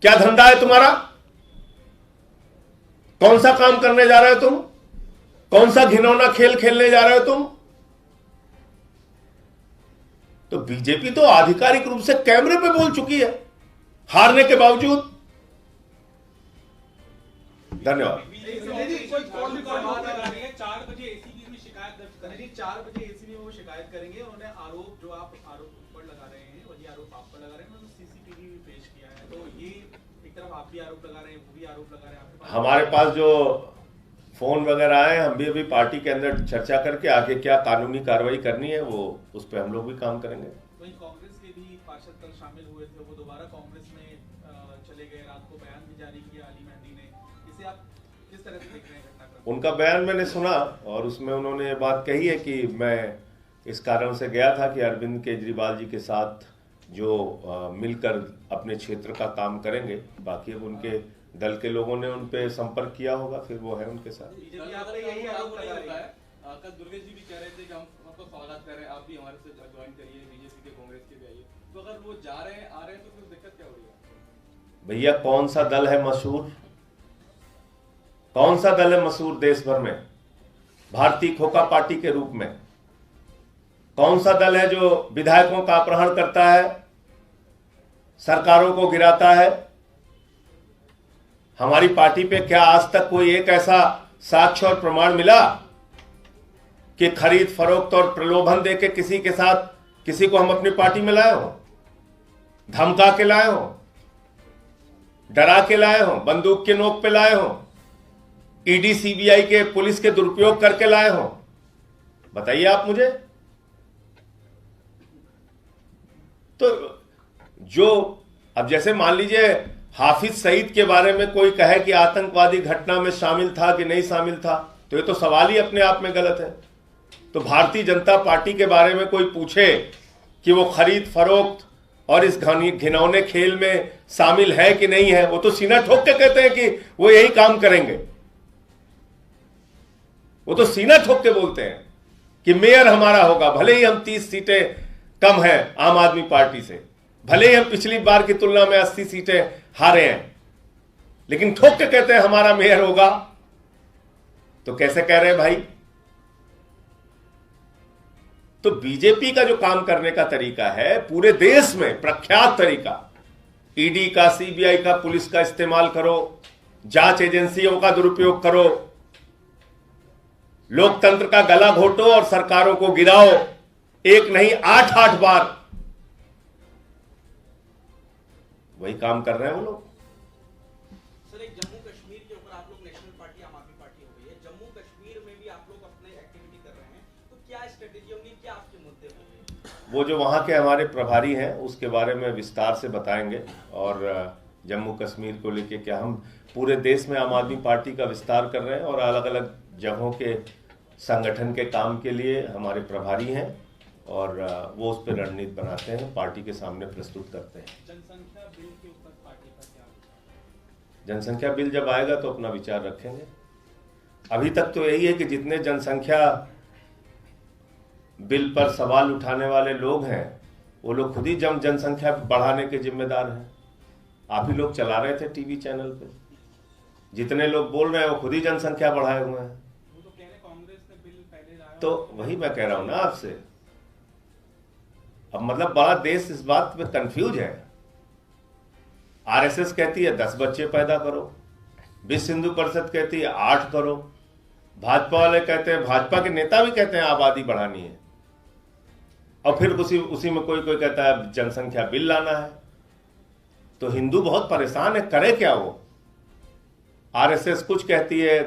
क्या धंधा है तुम्हारा? कौन सा काम करने जा रहे हो तुम? कौन सा घिनौना खेल खेलने जा रहे हो तुम? तो बीजेपी तो आधिकारिक रूप से कैमरे पे बोल चुकी है हारने के बावजूद। धन्यवाद। 4 बजे एसीबी में शिकायत दर्ज करेंगे, 4 बजे एसीबी में वो शिकायत करेंगे। उन्होंने आरोप जो आप आरोप पर लगा रहे हैं, वही आरोप आप पर लगा रहे हैं, उन्होंने सीसीटीवी पेश किया है, तो ये एक तरफ आप भी आरोप लगा रहे हैं, वो भी आरोप लगा रहे हैं, आपके पास हमारे पास जो फोन वगैरह आए, हम भी अभी पार्टी के अंदर चर्चा करके आगे क्या कानूनी कार्रवाई करनी है वो उस पर हम लोग भी काम करेंगे। वहीं कांग्रेस के भी पार्षद कल शामिल हुए थे, वो दोबारा कांग्रेस में चले गए, रात को बयान भी जारी किया अली मेहंदी ने, इसे आप किस तरह से देख रहे हैं घटनाक्रम? उनका बयान मैंने सुना और उसमें उन्होंने ये बात कही है कि मैं इस कारण से गया था कि अरविंद केजरीवाल जी के साथ जो मिलकर अपने क्षेत्र का काम करेंगे, बाकी अब उनके दल के लोगों ने उन पे संपर्क किया होगा, फिर वो है उनके साथ। बीजेपी आप पे यही आरोप लगा रही है। कल दुर्गेश जी भी कह रहे थे कि हम आपका स्वागत कर रहे हैं, आप भी हमारे साथ ज्वाइन करिए, बीजेपी के कांग्रेस के भी आइए, तो अगर वो जा रहे हैं आ रहे हैं तो फिर दिक्कत क्या हो रही है? भैया कौन सा दल है मशहूर, कौन सा दल है मशहूर देश भर में भारतीय खोखा पार्टी के रूप में? कौन सा दल है जो विधायकों का अपहरण करता है, सरकारों को गिराता है? हमारी पार्टी पे क्या आज तक कोई एक ऐसा साक्ष्य और प्रमाण मिला कि खरीद फरोख्त और प्रलोभन देके किसी के साथ किसी को हम अपनी पार्टी में लाए हो, धमका के लाए हो, डरा के लाए हो, बंदूक के नोक पे लाए हो, ईडी सीबीआई के पुलिस के दुरुपयोग करके लाए हो? बताइए आप मुझे। तो जो अब जैसे मान लीजिए हाफिज सईद के बारे में कोई कहे कि आतंकवादी घटना में शामिल था कि नहीं शामिल था, तो ये तो सवाल ही अपने आप में गलत है। तो भारतीय जनता पार्टी के बारे में कोई पूछे कि वो खरीद फरोख्त और इस घिनौने खेल में शामिल है कि नहीं है, वो तो सीना ठोक के कहते हैं कि वो यही काम करेंगे। वो तो सीना ठोक के बोलते हैं कि मेयर हमारा होगा, भले ही हम 30 सीटें कम है आम आदमी पार्टी से, भले ही हम पिछली बार की तुलना में 80 सीटें हारे हैं, लेकिन ठोक के कहते हैं हमारा मेयर होगा। तो कैसे कह रहे हैं भाई? तो बीजेपी का जो काम करने का तरीका है पूरे देश में प्रख्यात तरीका, ईडी का, सीबीआई का, पुलिस का इस्तेमाल करो, जांच एजेंसियों का दुरुपयोग करो, लोकतंत्र का गला घोटो और सरकारों को गिराओ, एक नहीं 8-8 बार। वही काम कर रहे हैं वो लोग। सर, एक जम्मू कश्मीर के ऊपर आप लोग नेशनल पार्टी आम आदमी पार्टी हो गई है, जम्मू कश्मीर में भी आप लोग अपने एक्टिविटी कर रहे हैं, तो क्या स्ट्रेटेजी होगी, क्या आपके मुद्दे होंगे? वो जो वहां के हमारे प्रभारी हैं उसके बारे में विस्तार से बताएंगे, और जम्मू कश्मीर को लेके क्या हम पूरे देश में आम आदमी पार्टी का विस्तार कर रहे हैं और अलग अलग जगहों के संगठन के काम के लिए हमारे प्रभारी हैं और वो उस पर रणनीति बनाते हैं, पार्टी के सामने प्रस्तुत करते हैं। जनसंख्या बिल के ऊपर पार्टी का क्या? जनसंख्या बिल जब आएगा तो अपना विचार रखेंगे। अभी तक तो यही है कि जितने जनसंख्या बिल पर सवाल उठाने वाले लोग हैं वो लोग खुद ही जनसंख्या बढ़ाने के जिम्मेदार हैं। आप ही लोग चला रहे थे टीवी चैनल पे, जितने लोग बोल रहे हैं वो खुद ही जनसंख्या बढ़ाए हुए हैं। वो तो कह रहे कांग्रेस ने बिल पहले लाया, तो वही मैं कह रहा हूं ना आपसे। अब मतलब बड़ा देश इस बात पे कंफ्यूज है। आरएसएस कहती है 10 बच्चे पैदा करो, विश्व हिंदू परिषद कहती है 8 करो, भाजपा वाले कहते हैं, भाजपा के नेता भी कहते हैं आबादी बढ़ानी है, और फिर उसी में कोई कहता है जनसंख्या बिल लाना है। तो हिंदू बहुत परेशान है, करे क्या वो? आरएसएस कुछ कहती है,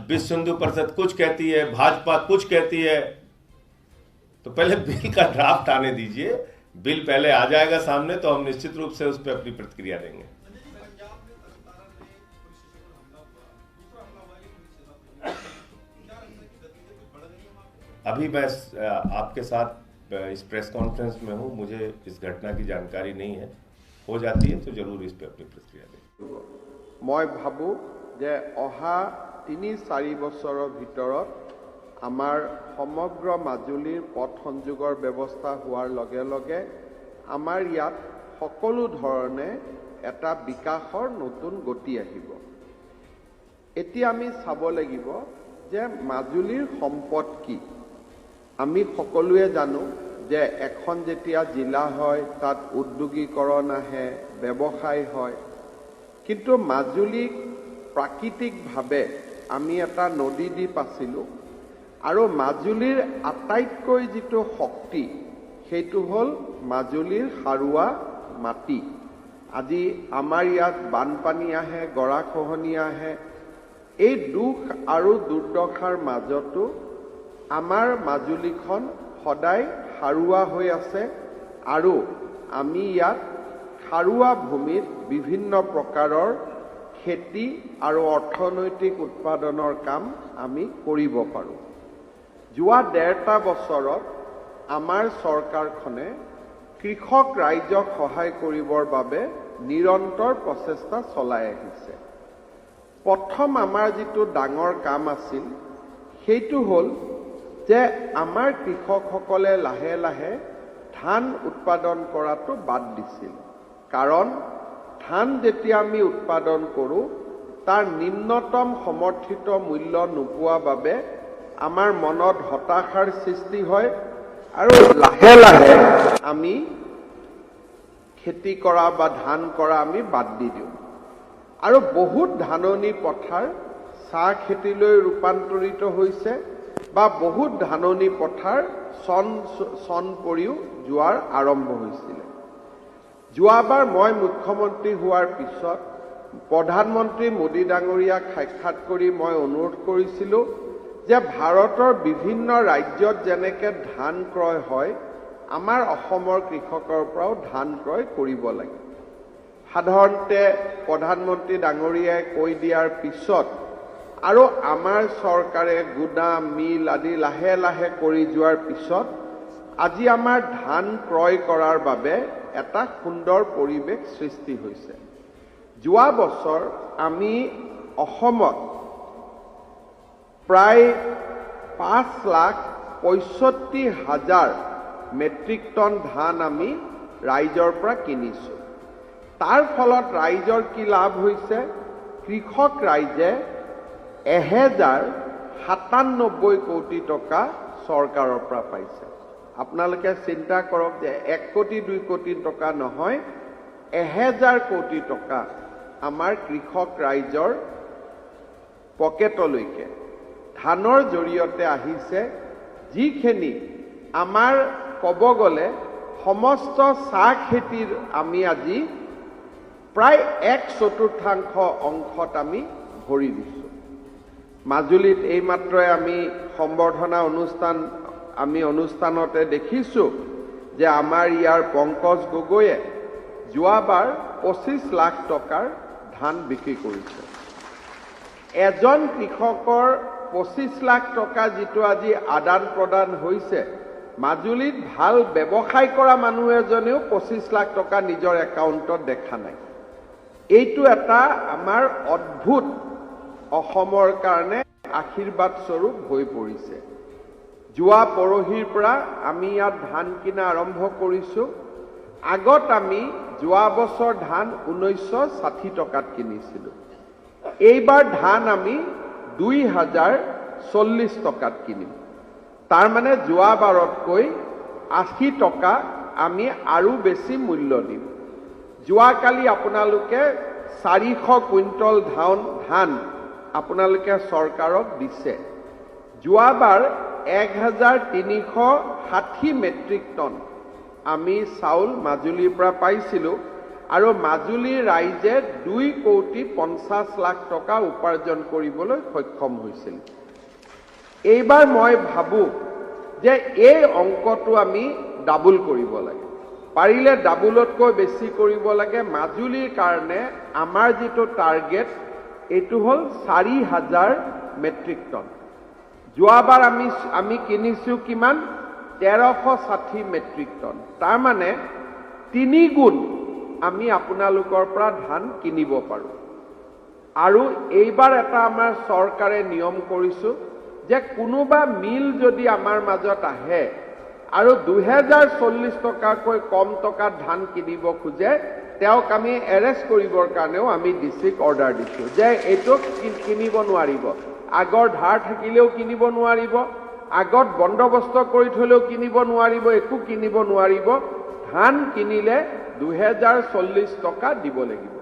विश्व हिंदू परिषद कुछ कहती है, भाजपा कुछ कहती है। तो पहले बिल का ड्राफ्ट आने दीजिए, बिल पहले आ जाएगा सामने तो हम निश्चित रूप से उस पर अपनी प्रतिक्रिया देंगे। अभी मैं आपके साथ इस प्रेस कॉन्फ्रेंस में हूं, मुझे इस घटना की जानकारी नहीं है, हो जाती है तो जरूर इस पर अपनी प्रतिक्रिया देंगे। मैं भाबो जे अहा 3-4 বছৰৰ ভিতৰত আমাৰ সমগ্ৰ মাজুলীৰ পথ সংযোগৰ ব্যৱস্থা হোৱাৰ লগে লগে আমাৰ ইয়াত সকলো ধৰণে এটা বিকাশৰ নতুন গতি আহিব। এতিয়া আমি চাব লাগিব যে মাজুলীৰ সম্পদ কি। আমি সকলোৱে জানো যে এখন যেতিয়া জিলা হয় তাত উদ্যোগীকৰণ আহে, ব্যৱসায় হয়, কিন্তু মাজুলীক প্ৰাকৃতিকভাৱে আমি এটা নদী দ্বীপ আছিলোঁ আৰু মাজুলীৰ আটাইতকৈ যিটো শক্তি সেইটো হ'ল মাজুলীৰ সাৰুৱা মাটি। আজি আমাৰ ইয়াত বানপানী আহে, গৰাখহনীয়া আহে। এই দুখ আৰু দুৰ্দশাৰ মাজতো আমাৰ মাজুলীখন সদায় সাৰুৱা হৈ আছে আৰু আমি ইয়াত সাৰুৱা ভূমিত বিভিন্ন প্ৰকাৰৰ খেতি আৰু অৰ্থনৈতিক উৎপাদনৰ কাম আমি কৰিব পাৰোঁ। যোৱা 1.5 বছৰত আমাৰ চৰকাৰখনে কৃষক ৰাইজক সহায় কৰিবৰ বাবে নিৰন্তৰ প্ৰচেষ্টা চলাই আহিছে। প্ৰথম আমাৰ যিটো ডাঙৰ কাম আছিল সেইটো হ'ল যে আমাৰ কৃষকসকলে লাহে লাহে ধান উৎপাদন কৰাটো বাদ দিছিল। কাৰণ ধান যেতিয়া আমি উৎপাদন কৰোঁ তাৰ নিম্নতম সমৰ্থিত মূল্য নোপোৱা বাবে আমাৰ মনত হতাশাৰ সৃষ্টি হয় আৰু লাহে লাহে আমি খেতি কৰা বা ধান কৰা আমি বাদ দি দিওঁ আৰু বহুত ধাননি পথাৰ চাহ খেতিলৈ ৰূপান্তৰিত হৈছে বা বহুত ধাননি পথাৰ চন পৰিও যোৱাৰ আৰম্ভ হৈছিলে। যোৱাবাৰ মই মুখ্যমন্ত্ৰী হোৱাৰ পিছত প্ৰধানমন্ত্ৰী মোদী ডাঙৰীয়াক সাক্ষাৎ কৰি মই অনুৰোধ কৰিছিলোঁ যে ভাৰতৰ বিভিন্ন ৰাজ্যত যেনেকৈ ধান ক্ৰয় হয় আমাৰ অসমৰ কৃষকৰ পৰাও ধান ক্ৰয় কৰিব লাগে। সাধাৰণতে প্ৰধানমন্ত্ৰী ডাঙৰীয়াই কৈ দিয়াৰ পিছত আৰু আমাৰ চৰকাৰে গুদাম মিল আদি লাহে লাহে কৰি যোৱাৰ পিছত আজি আমাৰ ধান ক্ৰয় কৰাৰ বাবে এটা সুন্দৰ পৰিৱেশ সৃষ্টি হৈছে। যোৱা বছৰ আমি অসমত প্ৰায় 5,65,000 মেট্ৰিক টন ধান আমি ৰাইজৰ পৰা কিনিছোঁ। তাৰ ফলত ৰাইজৰ কি লাভ হৈছে? কৃষক ৰাইজে 1,097 কোটি টকা চৰকাৰৰ পৰা পাইছে। আপোনালোকে চিন্তা কৰক যে 1 কোটি 2 কোটি টকা নহয়, 1,000 কোটি টকা আমাৰ কৃষক ৰাইজৰ পকেটলৈকে ধানৰ জৰিয়তে আহিছে, যিখিনি আমাৰ ক'ব গ'লে সমস্ত চাহ খেতিৰ আমি আজি প্ৰায় 1/4 অংশত আমি ভৰি দিছোঁ। মাজুলীত এইমাত্ৰই আমি সম্বৰ্ধনা অনুষ্ঠানতে দেখিছোঁ যে আমাৰ ইয়াৰ পংকজ গগৈয়ে যোৱাবাৰ 25 লাখ টকাৰ ধান বিক্ৰী কৰিছে। এজন কৃষকৰ 25 লাখ টকা যিটো আজি আদান প্ৰদান হৈছে, মাজুলীত ভাল ব্যৱসায় কৰা মানুহ এজনেও 25 লাখ টকা নিজৰ একাউণ্টত দেখা নাই। এইটো এটা আমাৰ অদ্ভুত অসমৰ কাৰণে আশীৰ্বাদ স্বৰূপ হৈ পৰিছে। যোৱা পৰহিৰ পৰা আমি ইয়াত ধান কিনা আৰম্ভ কৰিছোঁ। আগত আমি যোৱা বছৰ ধান 1960 টকাত কিনিছিলোঁ। এইবাৰ ধান আমি 2,040 টকাত কিনিম। তাৰমানে যোৱাবাৰতকৈ 80 টকা আমি আৰু বেছি মূল্য দিম। যোৱাকালি আপোনালোকে 400 কুইণ্টল ধান আপোনালোকে চৰকাৰক দিছে। যোৱাবাৰ 1,360 মেট্ৰিক টন আমি চাউল মাজুলীৰ পৰা পাইছিলোঁ আৰু মাজুলীৰ ৰাইজে 2,50 লাখ টকা উপাৰ্জন কৰিবলৈ সক্ষম হৈছিল। এইবাৰ মই ভাবোঁ যে এই অংকটো আমি ডাবল কৰিব লাগে, পাৰিলে ডাবলতকৈ বেছি কৰিব লাগে। মাজুলীৰ কাৰণে আমাৰ যিটো টাৰ্গেট এইটো হ'ল 4,000 মেট্ৰিক টন। যোৱাবাৰ আমি কিনিছোঁ কিমান? 1,360 মেট্ৰিক টন। তাৰমানে 3 গুণ আমি আপোনালোকৰ পৰা ধান কিনিব পাৰোঁ। আৰু এইবাৰ এটা আমাৰ চৰকাৰে নিয়ম কৰিছোঁ যে কোনোবা মিল যদি আমাৰ মাজত আহে আৰু 2,040 টকাকৈ কম টকাত ধান কিনিব খোজে, তেওঁক আমি এৰেষ্ট কৰিবৰ কাৰণেও আমি ডিষ্ট্ৰিক্ট অৰ্ডাৰ দিছোঁ যে এইটো কিনিব নোৱাৰিব। আগৰ ধাৰ থাকিলেও কিনিব নোৱাৰিব, আগত বন্দবস্ত কৰি থলেও কিনিব নোৱাৰিব, একো কিনিব নোৱাৰিব। ধান কিনিলে 2,040 টকা দিব লাগিব।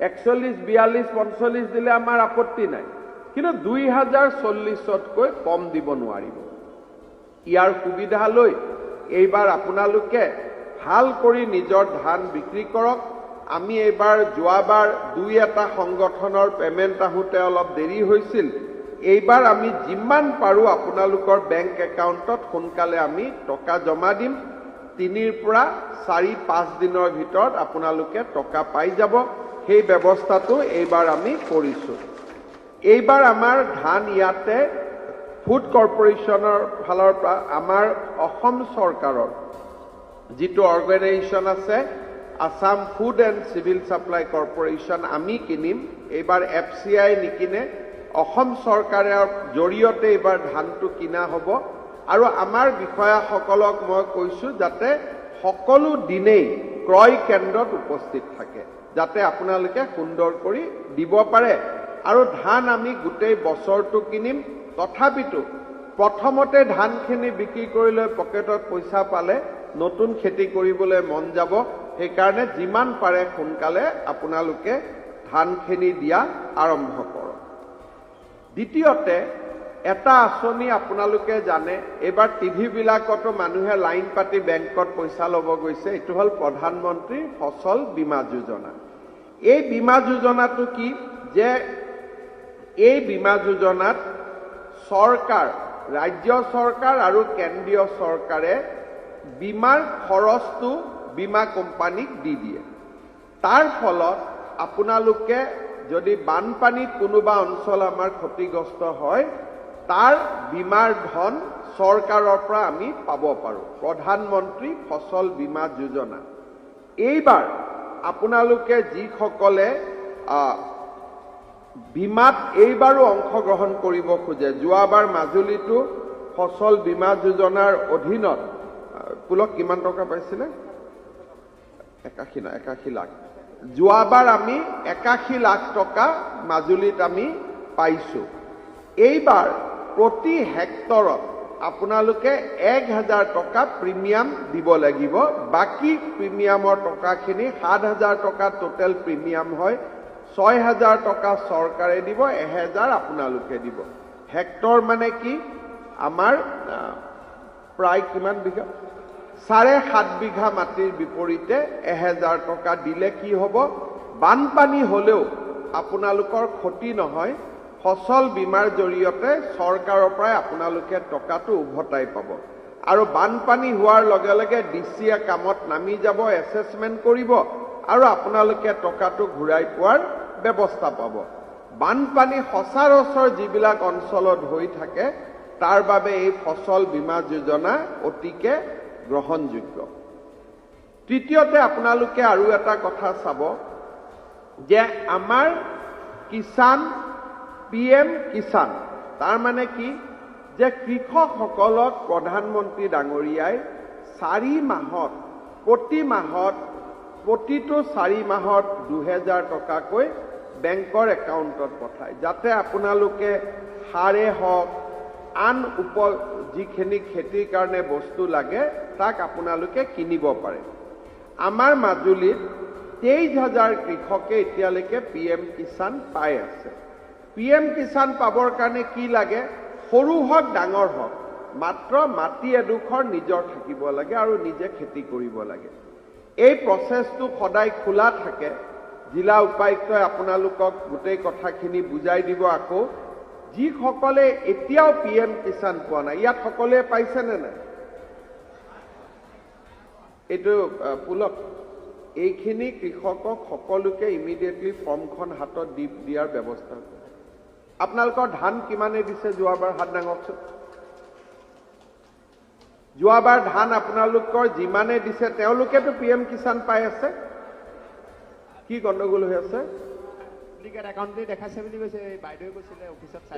41, 42, 45 দিলে আমাৰ আপত্তি নাই, কিন্তু 2,040তকৈ কম দিব নোৱাৰিব। ইয়াৰ সুবিধা লৈ এইবাৰ আপোনালোকে ভাল কৰি নিজৰ ধান বিক্ৰী কৰক আমি এইবাৰ যোৱাবাৰ দুই এটা সংগঠনৰ পেমেণ্ট আহোঁতে অলপ দেৰি হৈছিল। এইবাৰ আমি যিমান পাৰোঁ আপোনালোকৰ বেংক একাউণ্টত সোনকালে আমি টকা জমা দিম। 3 পৰা 4-5 দিনৰ ভিতৰত আপোনালোকে টকা পাই যাব। সেই ব্যৱস্থাটো এইবাৰ আমি কৰিছোঁ। এইবাৰ আমাৰ ধান ইয়াতে ফুড কৰ্পোৰেশ্যনৰ ফালৰ পৰা আমাৰ অসম চৰকাৰৰ যিটো অৰ্গেনাইজেশ্যন আছে Assam food and civil supply corporation আমি কিনিম। এইবাৰ FCI নিকিনে, অসম চৰকাৰৰ জৰিয়তে এইবাৰ ধানটো কিনা হ'ব। আৰু আমাৰ বিষয়াসকলক মই কৈছোঁ যাতে সকলো দিনেই ক্ৰয় কেন্দ্ৰত উপস্থিত থাকে, যাতে আপোনালোকে সুন্দৰ কৰি দিব পাৰে। আৰু ধান আমি গোটেই বছৰটো কিনিম। তথাপিতো প্ৰথমতে ধানখিনি বিক্ৰী কৰি লৈ পকেটত পইচা পালে নতুন খেতি কৰিবলৈ মন যাব। সেইকাৰণে যিমান পাৰে সোনকালে আপোনালোকে ধানখিনি দিয়া আৰম্ভ কৰক। দ্বিতীয়তে এটা আঁচনি আপোনালোকে জানে, এইবাৰ টিভিবিলাকতো মানুহে লাইন পাতি বেংকত পইচা ল'ব গৈছে। এইটো হ'ল প্ৰধানমন্ত্ৰী ফচল বীমা যোজনা। এই বীমা যোজনাটো কি যে এই বীমা যোজনাত চৰকাৰ, ৰাজ্য চৰকাৰ আৰু কেন্দ্ৰীয় চৰকাৰে বীমাৰ খৰচটো বীমা কোম্পানীক দি দিয়ে। তাৰ ফলত আপোনালোকে যদি বানপানীত কোনোবা অঞ্চল আমাৰ ক্ষতিগ্ৰস্ত হয়, তাৰ বীমাৰ ধন চৰকাৰৰ পৰা আমি পাব পাৰোঁ। প্ৰধানমন্ত্ৰী ফচল বীমা যোজনা। এইবাৰ আপোনালোকে যিসকলে বীমাত এইবাৰো অংশগ্ৰহণ কৰিব খোজে, যোৱাবাৰ মাজুলীতো ফচল বীমা যোজনাৰ অধীনত পুলক কিমান টকা পাইছিলে? 81 লাখ। যোৱাবাৰ আমি 81 লাখ টকা মাজুলীত আমি পাইছোঁ। এইবাৰ প্ৰতি হেক্টৰত আপোনালোকে 1000 টকা প্ৰিমিয়াম দিব লাগিব। বাকী প্ৰিমিয়ামৰ টকাখিনি 7000 টকা টোটেল প্ৰিমিয়াম হয়। 6000 টকা চৰকাৰে দিব, 1000 আপোনালোকে দিব। হেক্টৰ মানে কি? আমাৰ প্ৰায় কিমান বিঘা? 7.5 বিঘা মাটিৰ বিপৰীতে 1000 টকা দিলে কি হ'ব? বানপানী হ'লেও আপোনালোকৰ ক্ষতি নহয়। ফচল বীমাৰ জৰিয়তে চৰকাৰৰ পৰাই আপোনালোকে টকাটো উভতাই পাব। আৰু বানপানী হোৱাৰ লগে লগে ডিচিয়ে কামত নামি যাব, এছেছমেণ্ট কৰিব আৰু আপোনালোকে টকাটো ঘূৰাই পোৱাৰ ব্যৱস্থা পাব। বানপানী সচৰাচৰ যিবিলাক অঞ্চলত হৈ থাকে তাৰ বাবে এই ফচল বীমা যোজনা অতিকে গ্ৰহণযোগ্য। তৃতীয়তে আপোনালোকে আৰু এটা কথা চাব যে আমাৰ কিষাণ PM কিষাণ, তাৰ মানে কি যে কৃষকসকলক প্ৰধানমন্ত্ৰী ডাঙৰীয়াই 4 মাহত প্ৰতিটো 4 মাহত 2000 টকাকৈ বেংকৰ একাউণ্টত পঠায়, যাতে আপোনালোকে সাৰে হওক আন যিখিনি খেতিৰ কাৰণে বস্তু লাগে তাক আপোনালোকে কিনিব পাৰে। আমাৰ মাজুলীত 23000 কৃষকে এতিয়ালৈকে PM কিষাণ পাই আছে। PM কিষাণ পাবৰ কাৰণে কি লাগে? সৰু হওক ডাঙৰ হওক, মাত্ৰ মাটি এডোখৰ নিজৰ থাকিব লাগে আৰু নিজে খেতি কৰিব লাগে। এই প্ৰচেছটো সদায় খোলা থাকে। জিলা উপায়ুক্তই আপোনালোকক গোটেই কথাখিনি বুজাই দিব। আকৌ যিসকলে এতিয়াও PM কিষাণ পোৱা নাই, ইয়াত সকলোৱে পাইছেনে নাই? এইটো পুলক এইখিনি কৃষকক সকলোকে ইমিডিয়েটলি ফৰ্মখন হাতত দিয়াৰ ব্যৱস্থা কৰে। আপোনালোকৰ ধান কিমানে দিছে যোৱাবাৰ? হাত দাঙকচোন। যোৱাবাৰ ধান আপোনালোকৰ যিমানে দিছে তেওঁলোকেতো PM কিষাণ পাই আছে। কি গণ্ডগোল হৈ আছে?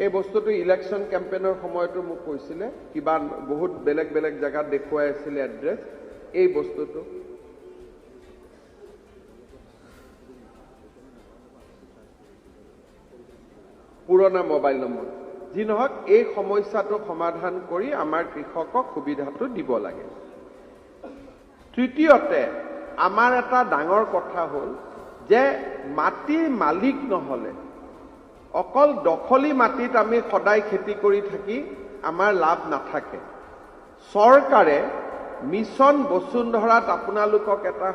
এই বস্তুটো ইলেকশ্যন কেম্পেইনৰ সময়তো মোক কৈছিলে, কিবা বহুত বেলেগ বেলেগ জেগাত দেখুৱাই আছিলে এড্ৰেছ। এই বস্তুটো পুৰণা মোবাইল নম্বৰ যি নহওক, এই সমস্যাটো সমাধান কৰি আমাৰ কৃষকক সুবিধাটো দিব লাগে। তৃতীয়তে আমাৰ এটা ডাঙৰ কথা হ'ল যে মাটিৰ মালিক নহ'লে, অকল দখলী মাটিত আমি সদায় খেতি কৰি থাকি আমাৰ লাভ নাথাকে। চৰকাৰে মিছন বসুন্ধৰাত আপোনালোকক এটা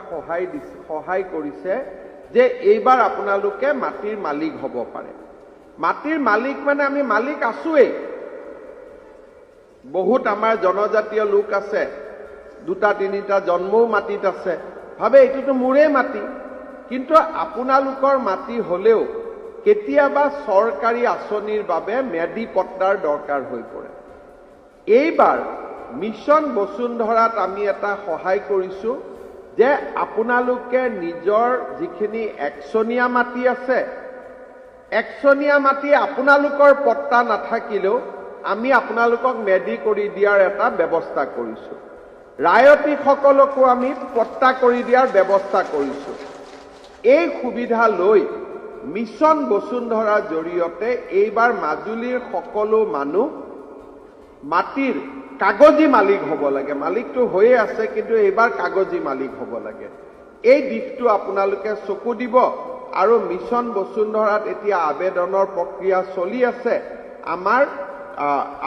সহায় কৰিছে যে এইবাৰ আপোনালোকে মাটিৰ মালিক হ'ব পাৰে। মাটিৰ মালিক মানে আমি মালিক আছোৱেই। বহুত আমাৰ জনজাতীয় লোক আছে, 2-3টা জন্মও মাটিত আছে, ভাবে এইটোতো মোৰে মাটি। কিন্তু আপোনালোকৰ মাটি হলেও কেতিয়াবা চৰকাৰী আঁচনিৰ বাবে ম্যাদী পট্টাৰ দৰকাৰ হৈ পৰে। এইবাৰ মিছন বসুন্ধৰাত আমি এটা সহায় কৰিছো যে আপোনালোকে নিজৰ যিখিনি একচনীয়া মাটি আছে, একচনীয়া মাটি আপোনালোকৰ পট্টা নাথাকিলেও আমি আপোনালোকক ম্যাদী কৰি দিয়াৰ এটা ব্যৱস্থা কৰিছো। ৰায়তীসকলকো আমি পট্টা কৰি দিয়াৰ ব্যৱস্থা কৰিছো। এই সুবিধা লৈ মিছন বসুন্ধৰাৰ জৰিয়তে এইবাৰ মাজুলীৰ সকলো মানুহ মাটিৰ কাগজী মালিক হ'ব লাগে। মালিকটো হৈয়ে আছে, কিন্তু এইবাৰ কাগজী মালিক হ'ব লাগে। এই দিশটো আপোনালোকে চকু দিব। আৰু মিছন বসুন্ধৰাত এতিয়া আবেদনৰ প্ৰক্ৰিয়া চলি আছে। আমাৰ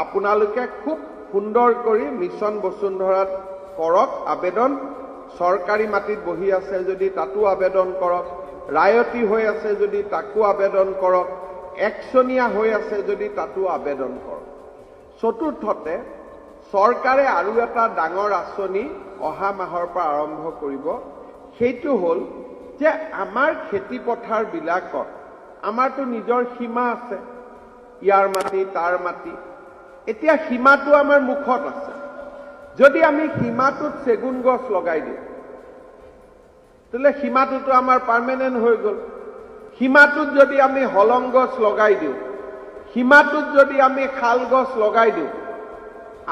আপোনালোকে খুব সুন্দৰ কৰি মিছন বসুন্ধৰাত কৰক আবেদন। চৰকাৰী মাটিত বহি আছে যদি তাতো আবেদন কৰক, ৰায়তী হৈ আছে যদি তাকো আবেদন কৰক, একচনীয়া হৈ আছে যদি তাতো আবেদন কৰক। চতুৰ্থতে চৰকাৰে আৰু এটা ডাঙৰ আঁচনি অহা মাহৰ পৰা আৰম্ভ কৰিব। সেইটো হ'ল যে আমাৰ খেতি পথাৰবিলাকত আমাৰতো নিজৰ সীমা আছে, ইয়াৰ মাটি তাৰ মাটি। এতিয়া সীমাটো আমাৰ মুখত আছে। যদি আমি সীমাটোত চেগুন গছ লগাই দিওঁ তাহলে সীমাটোতো আমাৰ পাৰ্মানেণ্ট হৈ গ'ল। সীমাটোত যদি আমি হলং গছ লগাই দিওঁ, সীমাটোত যদি আমি শাল গছ লগাই দিওঁ,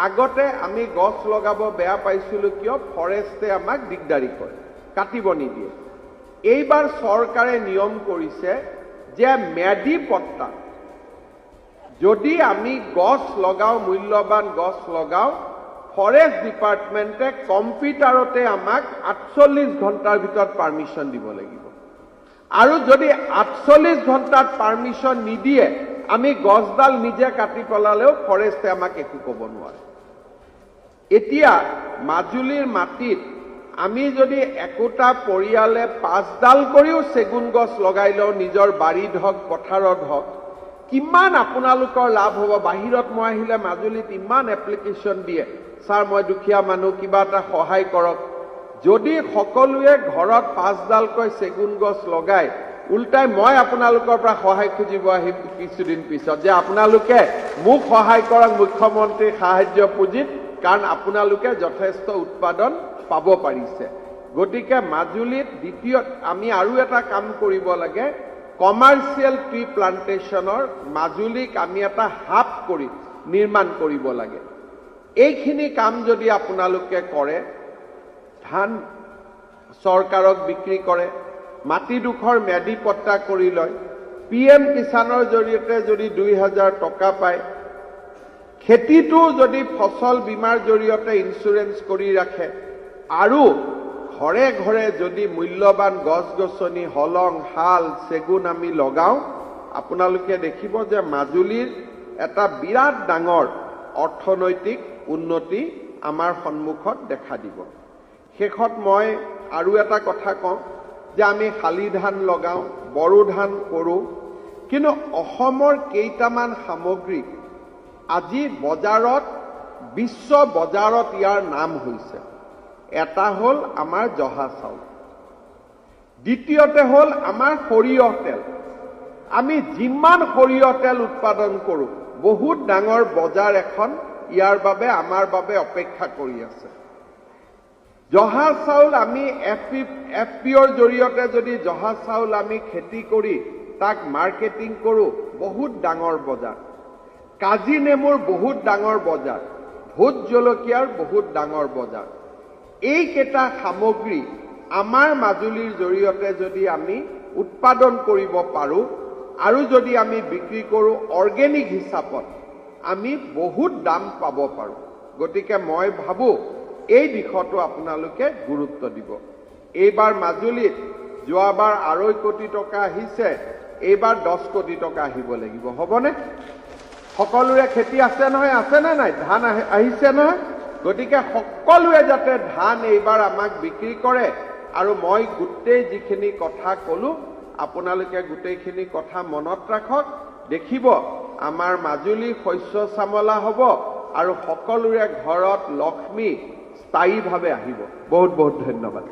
আগতে আমি গছ লগাব বেয়া পাইছিলো কিয়? ফৰেষ্টে আমাক দিগদাৰি কৰে, কাটিব নিদিয়ে। এইবাৰ চৰকাৰে নিয়ম কৰিছে যে ম্যাদী পট্টা যদি আমি গছ লগাও, মূল্যৱান গছ লগাও, ফৰেষ্ট ডিপাৰ্টমেণ্টে কম্পিউটাৰতে আমাক 48 ঘণ্টাৰ ভিতৰত পাৰ্মিশ্যন দিব লাগিব। আৰু যদি 48 ঘণ্টাত পাৰ্মিশ্যন নিদিয়ে, আমি গছডাল নিজে কাটি পেলালেও ফৰেষ্টে আমাক একো ক'ব নোৱাৰে। এতিয়া মাজুলীৰ মাটিত আমি যদি একোটা পৰিয়ালে 5ডাল কৰিও চেগুন গছ লগাই লওঁ, নিজৰ বাৰীত হওক পথাৰত হওক, কিমান আপোনালোকৰ লাভ হ'ব। বাহিৰত মই আহিলে মাজুলীত ইমান এপ্লিকেশ্যন দিয়ে, ছাৰ মই দুখীয়া মানুহ, কিবা এটা সহায় কৰক। যদি সকলোৱে ঘৰত 5ডালকৈ চেগুন গছ লগাই, উল্টাই মই আপোনালোকৰ পৰা সহায় খুজিব আহিম কিছুদিন পিছত যে আপোনালোকে মোক সহায় কৰক মুখ্যমন্ত্ৰীৰ সাহায্য পুঁজিত, কাৰণ আপোনালোকে যথেষ্ট উৎপাদন পাব পাৰিছে। গতিকে মাজুলীত দ্বিতীয় আমি আৰু এটা কাম কৰিব লাগে, কমাৰ্চিয়েল ট্ৰি প্লান্টেশ্যনৰ মাজুলীক আমি এটা হাব কৰি নিৰ্মাণ কৰিব লাগে। এইখিনি কাম যদি আপোনালোকে কৰে, ধান চৰকাৰক বিক্ৰী কৰে, মাটিডোখৰ ম্যাদী পট্টা কৰি লয়, PM কিষাণৰ জৰিয়তে যদি 2000 টকা পায়, খেতিটো যদি ফচল বীমাৰ জৰিয়তে ইঞ্চুৰেঞ্চ কৰি ৰাখে, আৰু ঘৰে ঘৰে যদি মূল্যৱান গছ গছনি হলং শাল চেগুন আমি লগাওঁ, আপোনালোকে দেখিব যে মাজুলীৰ এটা বিৰাট ডাঙৰ অৰ্থনৈতিক উন্নতি আমাৰ সন্মুখত দেখা দিব। শেষত মই আৰু এটা কথা কওঁ যে আমি শালি ধান লগাওঁ, বড়ো ধান কৰোঁ, কিন্তু অসমৰ কেইটামান সামগ্ৰী আজি বজাৰত, বিশ্ব বজাৰত ইয়াৰ নাম হৈছে। এটা হ'ল আমাৰ জহা চাউল, দ্বিতীয়তে হ'ল আমাৰ সৰিয়হ তেল। আমি যিমান সৰিয়হ তেল উৎপাদন কৰোঁ, বহুত ডাঙৰ বজাৰ এখন ইয়াৰ বাবে আমাৰ বাবে অপেক্ষা কৰি আছে। জহা চাউল আমি FPOৰ জৰিয়তে যদি জহা চাউল আমি খেতি কৰি তাক মাৰ্কেটিং কৰোঁ, বহুত ডাঙৰ বজাৰ। কাজি নেমুৰ বহুত ডাঙৰ বজাৰ, ভোট জলকীয়াৰ বহুত ডাঙৰ বজাৰ। এইকেইটা সামগ্ৰী আমাৰ মাজুলীৰ জৰিয়তে যদি আমি উৎপাদন কৰিব পাৰোঁ আৰু যদি আমি বিক্ৰী কৰোঁ অৰ্গেনিক হিচাপত, আমি বহুত দাম পাব পাৰোঁ। গতিকে মই ভাবোঁ এই দিশতো আপোনালোকে গুৰুত্ব দিব। এইবাৰ মাজুলীত যোৱাবাৰ 2.5 কোটি টকা আহিছে, এইবাৰ 10 কোটি টকা আহিব লাগিব, হ'বনে? সকলোৰে খেতি আছে নহয়, আছেনে নাই? ধান আহিছে নহয়? গতিকে সকলোৱে যাতে ধান এইবাৰ আমাক বিক্ৰী কৰে আৰু মই গোটেই যিখিনি কথা ক'লো আপোনালোকে গোটেইখিনি কথা মনত ৰাখক দেখিব আমাৰ মাজুলী শস্য শ্যামলা হ'ব আৰু সকলোৰে ঘৰত লক্ষ্মী স্থায়ীভাৱে আহিব বহুত বহুত ধন্যবাদ